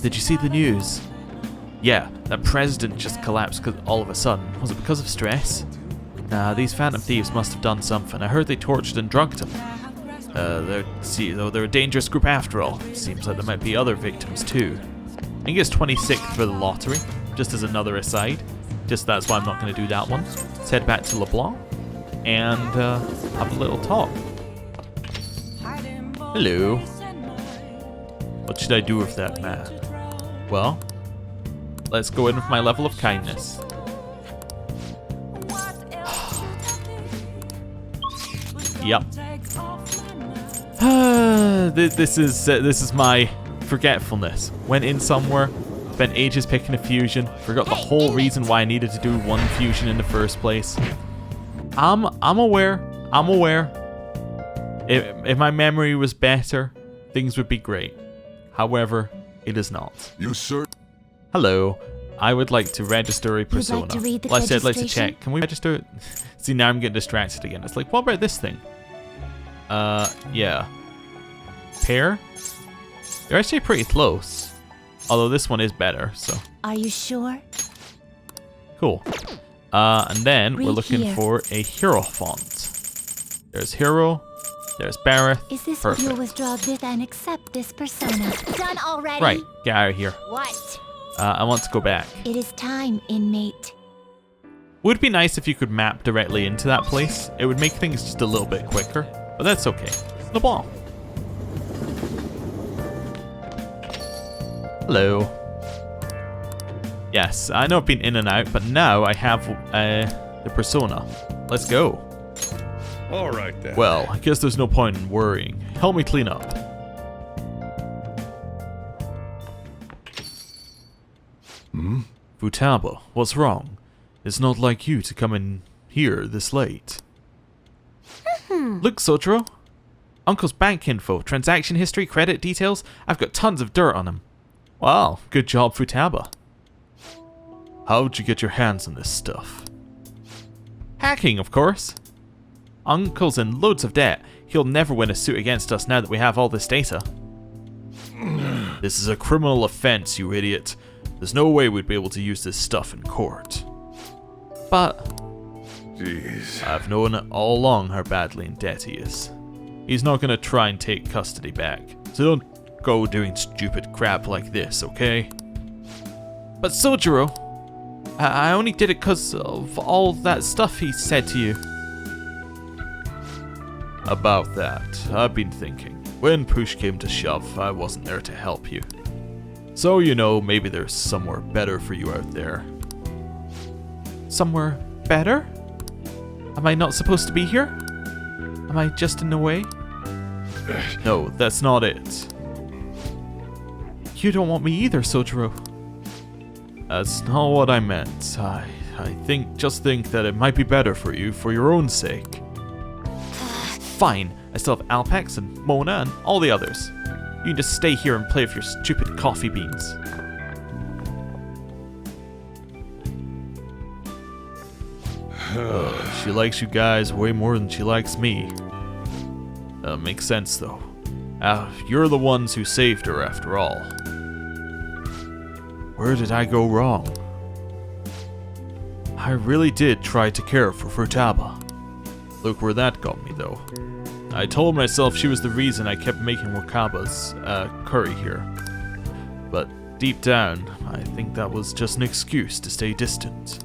Did you see the news? Yeah, that president just collapsed all of a sudden. Was it because of stress? Nah, these Phantom Thieves must have done something. I heard they tortured and drugged him. They're a dangerous group after all. Seems like there might be other victims too. I think it's 26th for the lottery, just as another aside. Just that's why I'm not going to do that one. Let's head back to LeBlanc and have a little talk. Hello. What should I do with that man? Well, let's go in with my level of kindness. Yep. This is my forgetfulness. Went in somewhere, spent ages picking a fusion, forgot the whole reason why I needed to do one fusion in the first place. I'm aware. If my memory was better, things would be great. However, it is not. You sir. Hello. I would like to register a persona. Like to read the I'd like to registration? check. Can we register it? See, now I'm getting distracted again. It's like, what about this thing? Yeah. Pair? They're actually pretty close. Although this one is better, so. Are you sure? Cool. And then we're Read looking here. for a hero font. There's hero. There's Barrett. Is this Perfect. what you'll withdraw with and accept this persona? Done already? Right, get out of here. What? I want to go back. It is time, inmate. Would be nice if you could map directly into that place. It would make things just a little bit quicker, but that's okay. The ball. Hello. Yes, I know I've been in and out, but now I have the persona. Let's go. All right then. Well, I guess there's no point in worrying. Help me clean up. Futaba, what's wrong? It's not like you to come in here this late. Look, Sojiro. Uncle's bank info, transaction history, credit details. I've got tons of dirt on him. Wow, good job, Futaba. How'd you get your hands on this stuff? Hacking, of course. Uncle's in loads of debt. He'll never win a suit against us now that we have all this data. This is a criminal offense, you idiot. There's no way we'd be able to use this stuff in court. But jeez, I've known all along how badly in debt he is. He's not gonna try and take custody back, so don't go doing stupid crap like this, okay? But Sojiro, I only did it because of all that stuff he said to you. About that, I've been thinking. When push came to shove, I wasn't there to help you. So, you know, maybe there's somewhere better for you out there. Somewhere better? Am I not supposed to be here? Am I just in the way? No, that's not it. You don't want me either, Sojiro. That's not what I meant. I just think that it might be better for you for your own sake. Fine, I still have Alpax and Mona and all the others. You can just stay here and play with your stupid coffee beans. She likes you guys way more than she likes me. Makes sense though. You're the ones who saved her after all. Where did I go wrong? I really did try to care for Futaba. Look where that got me though. I told myself she was the reason I kept making Wakaba's curry here. But deep down, I think that was just an excuse to stay distant.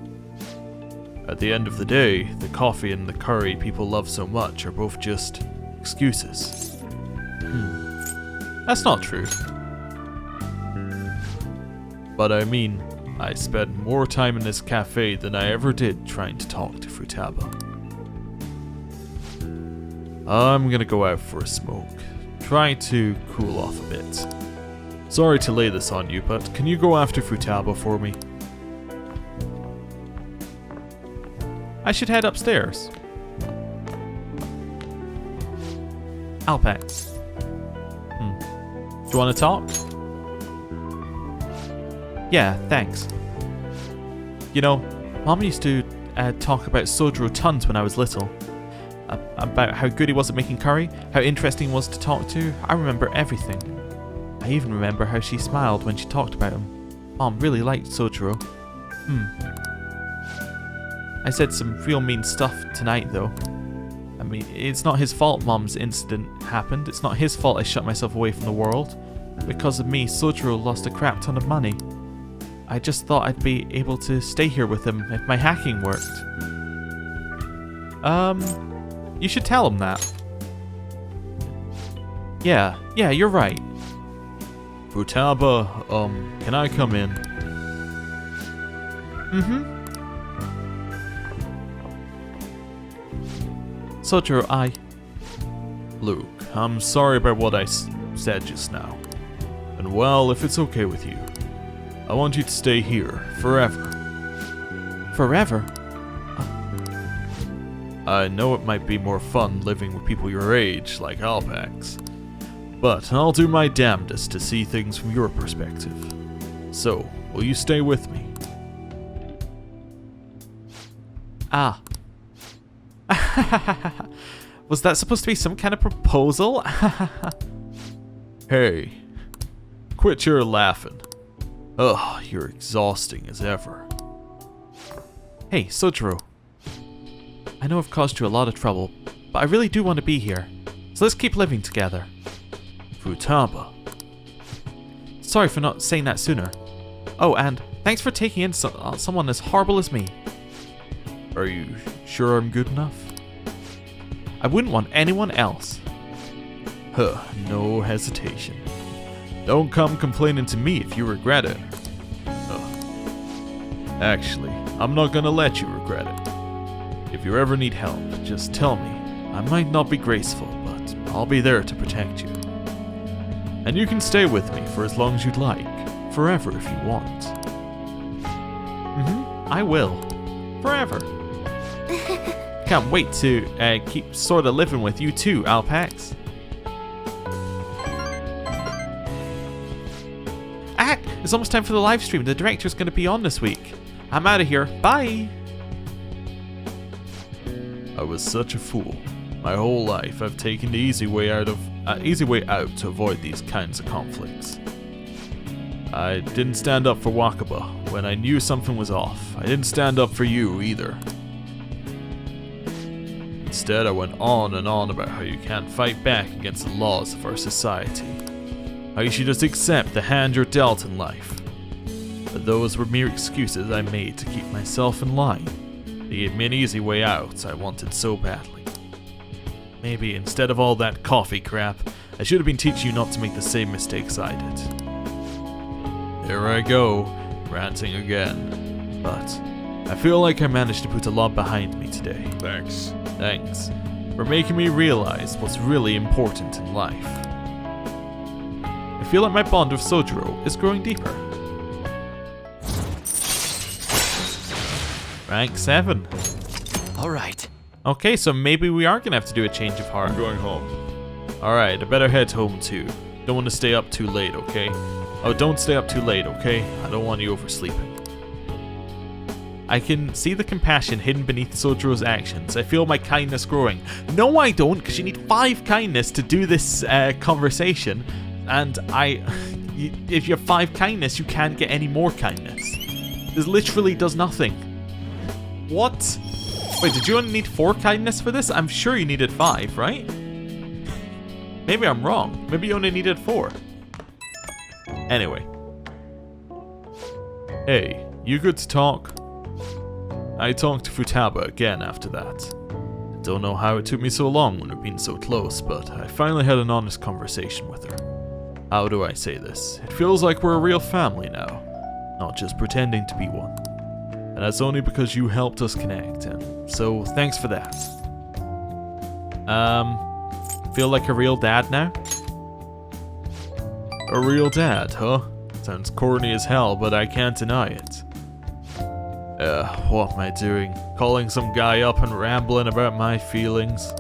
At the end of the day, the coffee and the curry people love so much are both just excuses. That's not true. But I mean, I spent more time in this cafe than I ever did trying to talk to Futaba. I'm gonna go out for a smoke, trying to cool off a bit. Sorry to lay this on you, but can you go after Futaba for me? I should head upstairs. Alpax. Do you want to talk? Yeah, thanks. You know, Mom used to talk about Sojiro tons when I was little. About how good he was at making curry, how interesting he was to talk to. I remember everything. I even remember how she smiled when she talked about him. Mom really liked Sojiro. I said some real mean stuff tonight though. I mean, it's not his fault Mom's incident happened. It's not his fault I shut myself away from the world. Because of me, Sojiro lost a crap ton of money. I just thought I'd be able to stay here with him if my hacking worked. You should tell him that. Yeah, you're right. Futaba, can I come in? Sojiro, Luke, I'm sorry about what I said just now. And well, if it's okay with you, I want you to stay here, forever. Forever? I know it might be more fun living with people your age, like Alpax, but I'll do my damnedest to see things from your perspective. So, will you stay with me? Was that supposed to be some kind of proposal? Hey, quit your laughing. Ugh, you're exhausting as ever. Hey, Sojiro. I know I've caused you a lot of trouble, but I really do want to be here. So let's keep living together. Futaba. Sorry for not saying that sooner. Oh, and thanks for taking in someone as horrible as me. Are you sure I'm good enough? I wouldn't want anyone else. No hesitation. Don't come complaining to me if you regret it. Actually, I'm not gonna let you regret it. If you ever need help, just tell me. I might not be graceful, but I'll be there to protect you. And you can stay with me for as long as you'd like. Forever if you want. I will. Forever. Can't wait to keep sort of living with you too, Alpax. It's almost time for the live stream. The director's going to be on this week. I'm out of here. Bye. I was such a fool. My whole life, I've taken the easy way out to avoid these kinds of conflicts. I didn't stand up for Wakaba when I knew something was off. I didn't stand up for you either. Instead, I went on and on about how you can't fight back against the laws of our society. How you should just accept the hand you're dealt in life. But those were mere excuses I made to keep myself in line. They gave me an easy way out I wanted so badly. Maybe instead of all that coffee crap, I should have been teaching you not to make the same mistakes I did. There I go, ranting again. But I feel like I managed to put a lot behind me today. Thanks. Thanks for making me realize what's really important in life. I feel like my bond with Sojiro is growing deeper. Rank 7. Alright. Okay, so maybe we are gonna have to do a change of heart. I'm going home. Alright, I better head home too. Don't want to stay up too late, okay? Oh, don't stay up too late, okay? I don't want you oversleeping. I can see the compassion hidden beneath Sojiro's actions. I feel my kindness growing. No, I don't, because you need 5 kindness to do this conversation. And if you have 5 kindness, you can't get any more kindness. This literally does nothing. What? Wait, did you only need 4 kindness for this? I'm sure you needed 5, right? Maybe I'm wrong. Maybe you only needed 4. Anyway. Hey, you good to talk? I talked to Futaba again after that. I don't know how it took me so long when we've been so close, but I finally had an honest conversation with her. How do I say this? It feels like we're a real family now, not just pretending to be one. And that's only because you helped us connect, and so thanks for that. Feel like a real dad now? A real dad, huh? Sounds corny as hell, but I can't deny it. What am I doing? Calling some guy up and rambling about my feelings?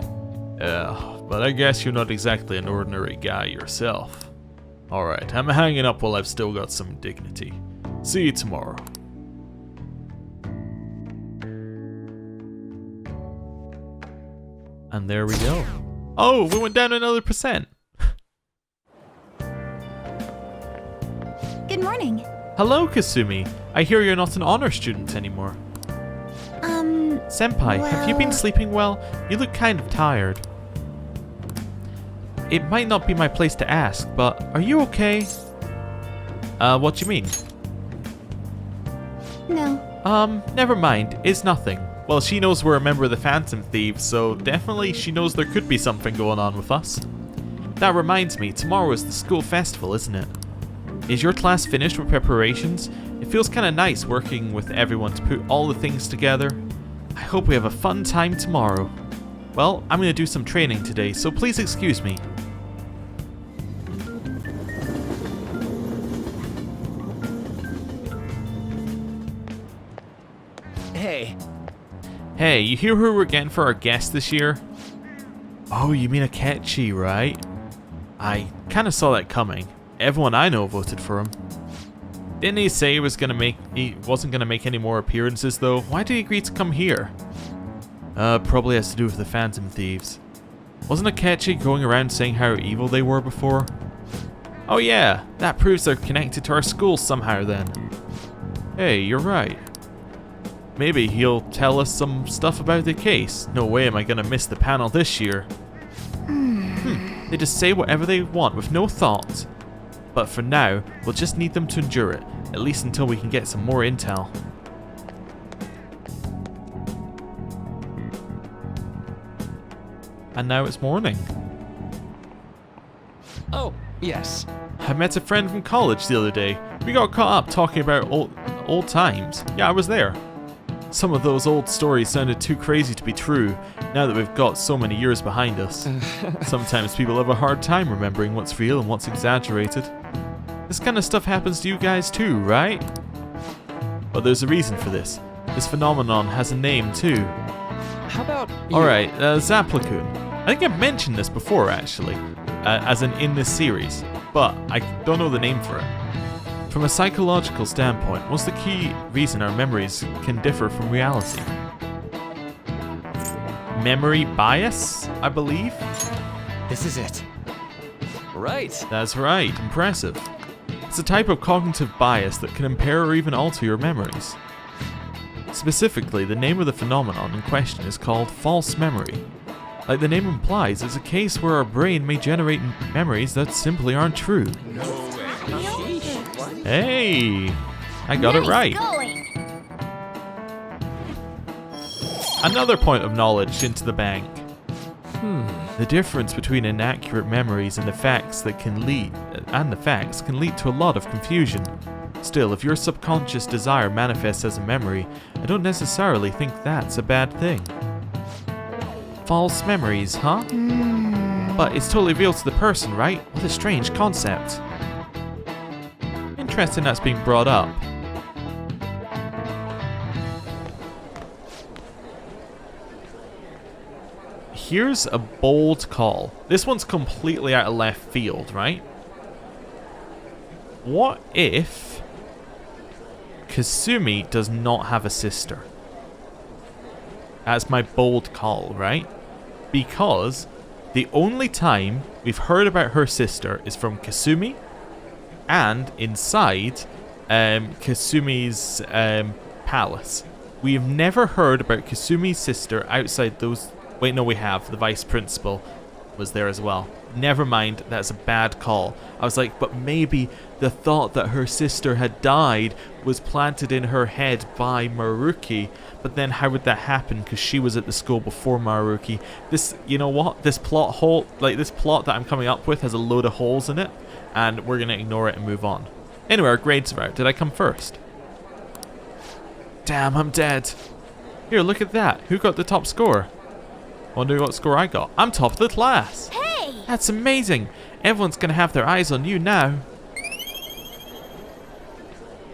But I guess you're not exactly an ordinary guy yourself. Alright, I'm hanging up while I've still got some dignity. See you tomorrow. And there we go. Oh, we went down another %. Good morning. Hello, Kasumi. I hear you're not an honor student anymore. Senpai, have you been sleeping well? You look kind of tired. It might not be my place to ask, but are you okay? What do you mean? No. Never mind. It's nothing. Well, she knows we're a member of the Phantom Thieves, so definitely she knows there could be something going on with us. That reminds me, tomorrow is the school festival, isn't it? Is your class finished with preparations? It feels kind of nice working with everyone to put all the things together. I hope we have a fun time tomorrow. Well, I'm going to do some training today, so please excuse me. Hey. Hey, you hear who we're getting for our guest this year? Oh, you mean Akechi, right? I kind of saw that coming. Everyone I know voted for him. Didn't he say he wasn't gonna make any more appearances though? Why did he agree to come here? Probably has to do with the Phantom Thieves. Wasn't Akechi going around saying how evil they were before? Oh yeah, that proves they're connected to our school somehow then. Hey, you're right. Maybe he'll tell us some stuff about the case. No way am I gonna miss the panel this year. They just say whatever they want with no thought. But for now, we'll just need them to endure it, at least until we can get some more intel. And now it's morning. Oh, yes. I met a friend from college the other day. We got caught up talking about old times. Yeah, I was there. Some of those old stories sounded too crazy to be true, now that we've got so many years behind us. Sometimes people have a hard time remembering what's real and what's exaggerated. This kind of stuff happens to you guys too, right? But there's a reason for this. This phenomenon has a name too. How about you? Alright, Zaplakun. I think I've mentioned this before actually, as in this series, but I don't know the name for it. From a psychological standpoint, what's the key reason our memories can differ from reality? Memory bias, I believe? This is it. Right. That's right, impressive. It's a type of cognitive bias that can impair or even alter your memories. Specifically, the name of the phenomenon in question is called false memory. Like the name implies, it's a case where our brain may generate memories that simply aren't true. No way. Hey! I got it right. Another point of knowledge into the bank. The difference between inaccurate memories and the facts can lead to a lot of confusion. Still, if your subconscious desire manifests as a memory, I don't necessarily think that's a bad thing. False memories, huh? But it's totally real to the person, right? What a strange concept. Interesting that's being brought up. Here's a bold call. This one's completely out of left field, right? What if Kasumi does not have a sister. That's my bold call, right? Because the only time we've heard about her sister is from Kasumi and inside Kasumi's palace. We have never heard about Kasumi's sister outside those... Wait, no, we have. The vice principal was there as well. Never mind, that's a bad call. I was like, but maybe the thought that her sister had died was planted in her head by Maruki. But then how would that happen? Because she was at the school before Maruki. This, you know what? This plot hole, like this plot that I'm coming up with has a load of holes in it. And we're going to ignore it and move on. Anyway, our grades are out. Did I come first? Damn, I'm dead. Here, look at that. Who got the top score? Wonder what score I got. I'm top of the class. Hey! That's amazing. Everyone's going to have their eyes on you now.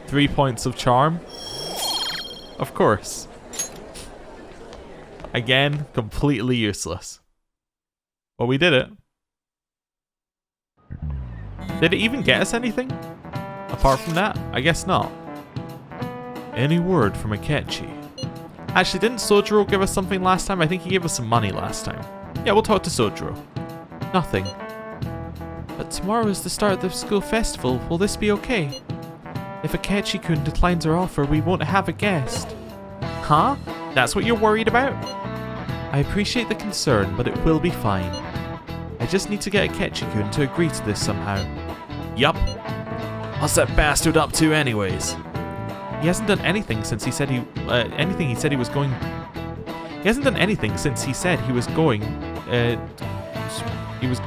3 points of charm. Of course. Again, completely useless. Well, we did it. Did it even get us anything? Apart from that? I guess not. Any word from Akechi? Actually, didn't Sojiro give us something last time? I think he gave us some money last time. Yeah, we'll talk to Sojiro. Nothing. But tomorrow is the start of the school festival. Will this be okay? If Akechi-kun declines our offer, we won't have a guest. Huh? That's what you're worried about? I appreciate the concern, but it will be fine. I just need to get Akechi-kun to agree to this somehow. Yup. What's that bastard up to anyways? He hasn't done anything since he said he was going. He hasn't done anything since he said he was going. He was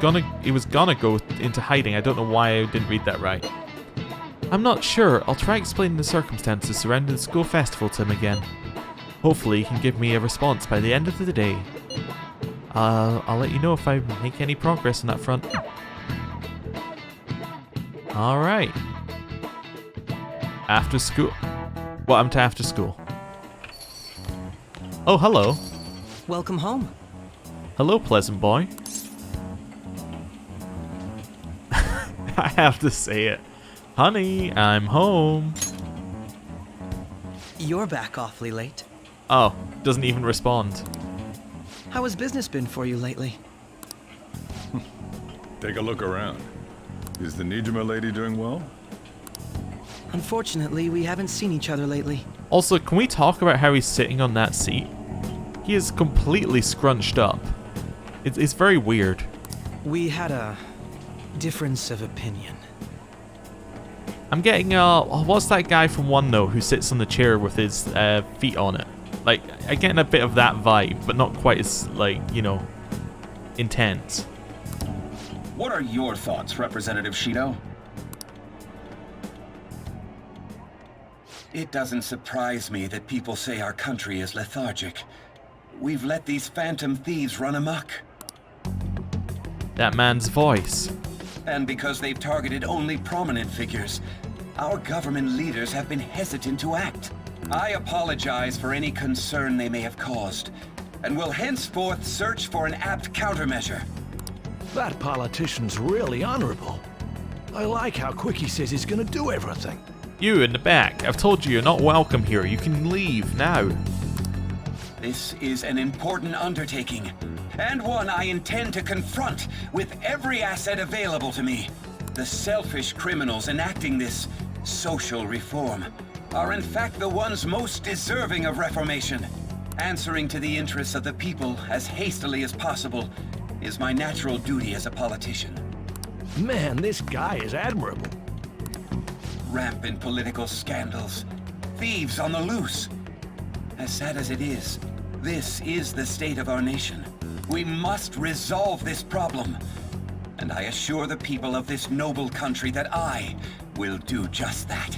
gonna go into hiding. I don't know why I didn't read that right. I'm not sure. I'll try explaining the circumstances surrounding the school festival to him again. Hopefully he can give me a response by the end of the day. I'll let you know if I make any progress on that front. Alright. After school. Welcome to after school. Oh, hello. Welcome home. Hello, pleasant boy. I have to say it. Honey, I'm home. You're back awfully late. Oh, doesn't even respond. How has business been for you lately? Take a look around. Is the Nijima lady doing well? Unfortunately, we haven't seen each other lately. Also, can we talk about how he's sitting on that seat? He is completely scrunched up. It's very weird. We had a difference of opinion. I'm getting, what's that guy from One Note who sits on the chair with his feet on it? Like, I'm getting a bit of that vibe, but not quite as, like, you know, intense. What are your thoughts, Representative Shido? It doesn't surprise me that people say our country is lethargic. We've let these phantom thieves run amok. That man's voice. And because they've targeted only prominent figures, our government leaders have been hesitant to act. I apologize for any concern they may have caused, and will henceforth search for an apt countermeasure. That politician's really honorable. I like how quick he says he's gonna do everything. You in the back, I've told you you're not welcome here. You can leave now. This is an important undertaking, and one I intend to confront with every asset available to me. The selfish criminals enacting this social reform are in fact the ones most deserving of reformation. Answering to the interests of the people as hastily as possible is my natural duty as a politician. Man, this guy is admirable. Rampant political scandals, thieves on the loose. As sad as it is, this is the state of our nation. We must resolve this problem. And I assure the people of this noble country that I will do just that.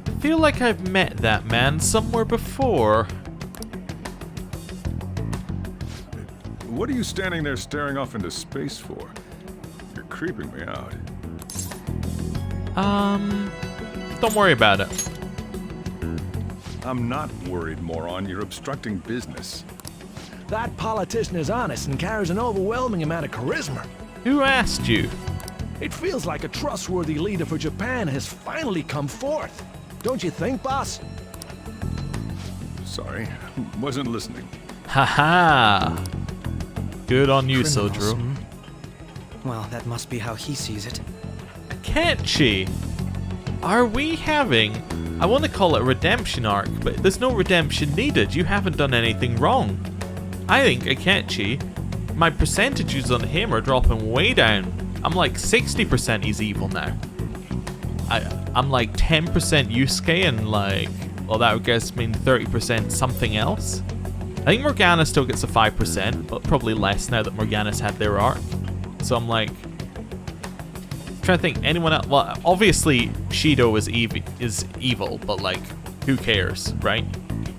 I feel like I've met that man somewhere before. What are you standing there staring off into space for? You're creeping me out. Don't worry about it. I'm not worried, moron. You're obstructing business. That politician is honest and carries an overwhelming amount of charisma. Who asked you? It feels like a trustworthy leader for Japan has finally come forth. Don't you think, boss? Sorry, wasn't listening. Haha. Good on you, Criminals, Sojiro. Well, that must be how he sees it. Akechi! Are we having... I want to call it a redemption arc, but there's no redemption needed. You haven't done anything wrong. I think Akechi, my percentages on him are dropping way down. I'm like 60% he's evil now. I'm like 10% Yusuke and like... Well, that would guess mean 30% something else. I think Morgana still gets a 5%, but probably less now that Morgana's had their arc. So I'm like... trying to think anyone else. Well, obviously Shido is evil, but like, who cares, right?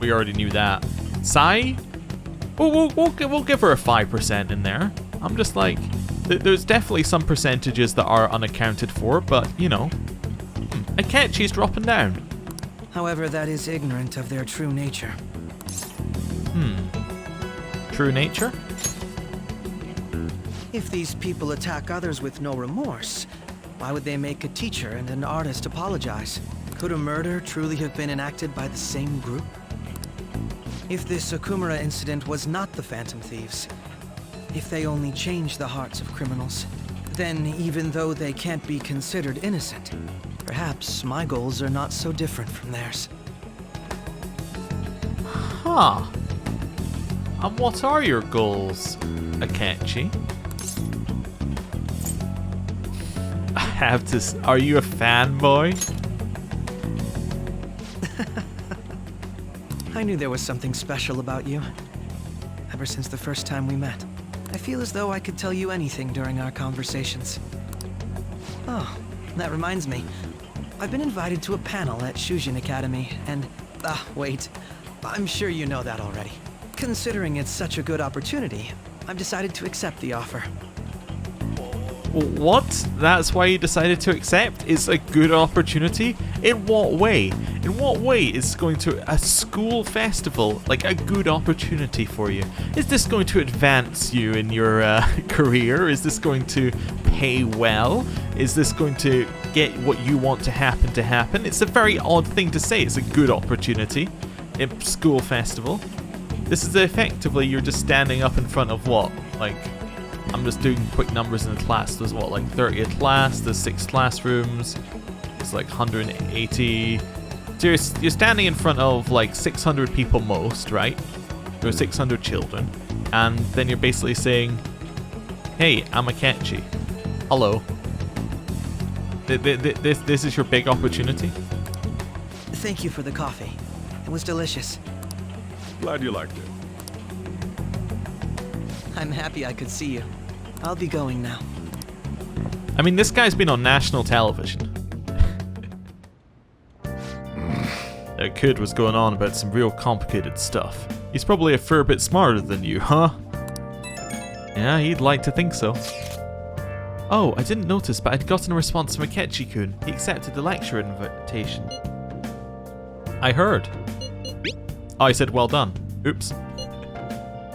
We already knew that. Sai, we'll give her a 5% in there. I'm just like, there's definitely some percentages that are unaccounted for, but you know, Akechi's dropping down. However, that is ignorant of their true nature. True nature? If these people attack others with no remorse, why would they make a teacher and an artist apologize? Could a murder truly have been enacted by the same group? If this Okumura incident was not the Phantom Thieves, if they only changed the hearts of criminals, then even though they can't be considered innocent, perhaps my goals are not so different from theirs. Huh. And what are your goals, Akechi? I have to... Are you a fanboy? I knew there was something special about you. Ever since the first time we met. I feel as though I could tell you anything during our conversations. Oh, that reminds me. I've been invited to a panel at Shujin Academy, and... wait. I'm sure you know that already. Considering it's such a good opportunity, I've decided to accept the offer. What? That's why you decided to accept? It's a good opportunity? In what way? In what way is going to a school festival like a good opportunity for you? Is this going to advance you in your career? Is this going to pay well? Is this going to get what you want to happen? It's a very odd thing to say. It's a good opportunity. A school festival. This is effectively you're just standing up in front of what? Like... I'm just doing quick numbers in the class. There's what, like 30 a class, there's 6 classrooms, it's like 180. So you're standing in front of like 600 people most, right? There are 600 children. And then you're basically saying, hey, I'm Akechi. Hello. This is your big opportunity? Thank you for the coffee. It was delicious. Glad you liked it. I'm happy I could see you. I'll be going now. I mean, this guy's been on national television. That kid was going on about some real complicated stuff. He's probably a fair bit smarter than you, huh? Yeah, he'd like to think so. Oh, I didn't notice, but I'd gotten a response from Akechi-kun. He accepted the lecture invitation. I heard. Oh, I said well done. Oops.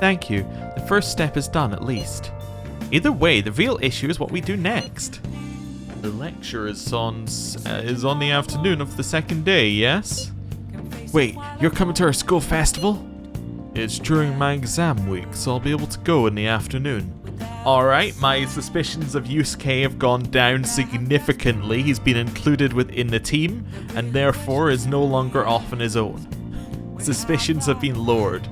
Thank you. The first step is done, at least. Either way, the real issue is what we do next. The lecture is on the afternoon of the second day, yes? Wait, you're coming to our school festival? It's during my exam week, so I'll be able to go in the afternoon. Alright, my suspicions of Yusuke have gone down significantly. He's been included within the team, and therefore is no longer off on his own. Suspicions have been lowered.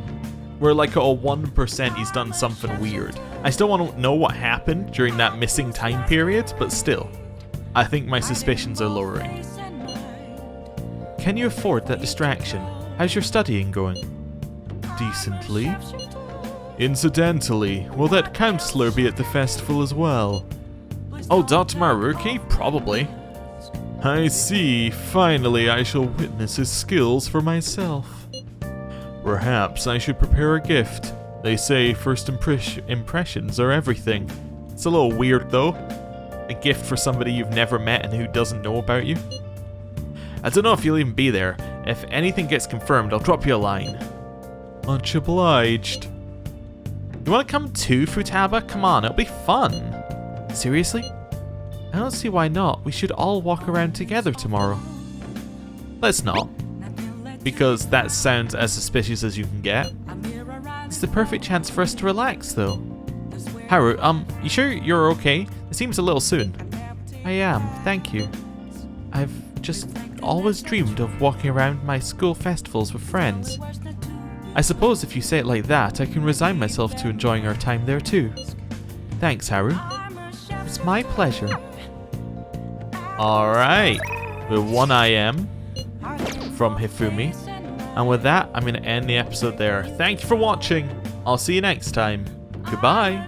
We're like at a 1% he's done something weird. I still want to know what happened during that missing time period, but still, I think my suspicions are lowering. Can you afford that distraction? How's your studying going? Decently. Incidentally, will that counselor be at the festival as well? Oh, Dr. Maruki? Probably. I see. Finally, I shall witness his skills for myself. Perhaps I should prepare a gift. They say first impressions are everything. It's a little weird though. A gift for somebody you've never met and who doesn't know about you. I don't know if you'll even be there. If anything gets confirmed, I'll drop you a line. Much obliged. You want to come to Futaba? Come on, it'll be fun. Seriously? I don't see why not. We should all walk around together tomorrow. Let's not. Because that sounds as suspicious as you can get. It's the perfect chance for us to relax, though. Haru, you sure you're okay? It seems a little soon. I am, thank you. I've just always dreamed of walking around my school festivals with friends. I suppose if you say it like that, I can resign myself to enjoying our time there too. Thanks, Haru. It's my pleasure. Alright, with 1 IM from Hifumi. And with that, I'm going to end the episode there. Thank you for watching. I'll see you next time. Goodbye.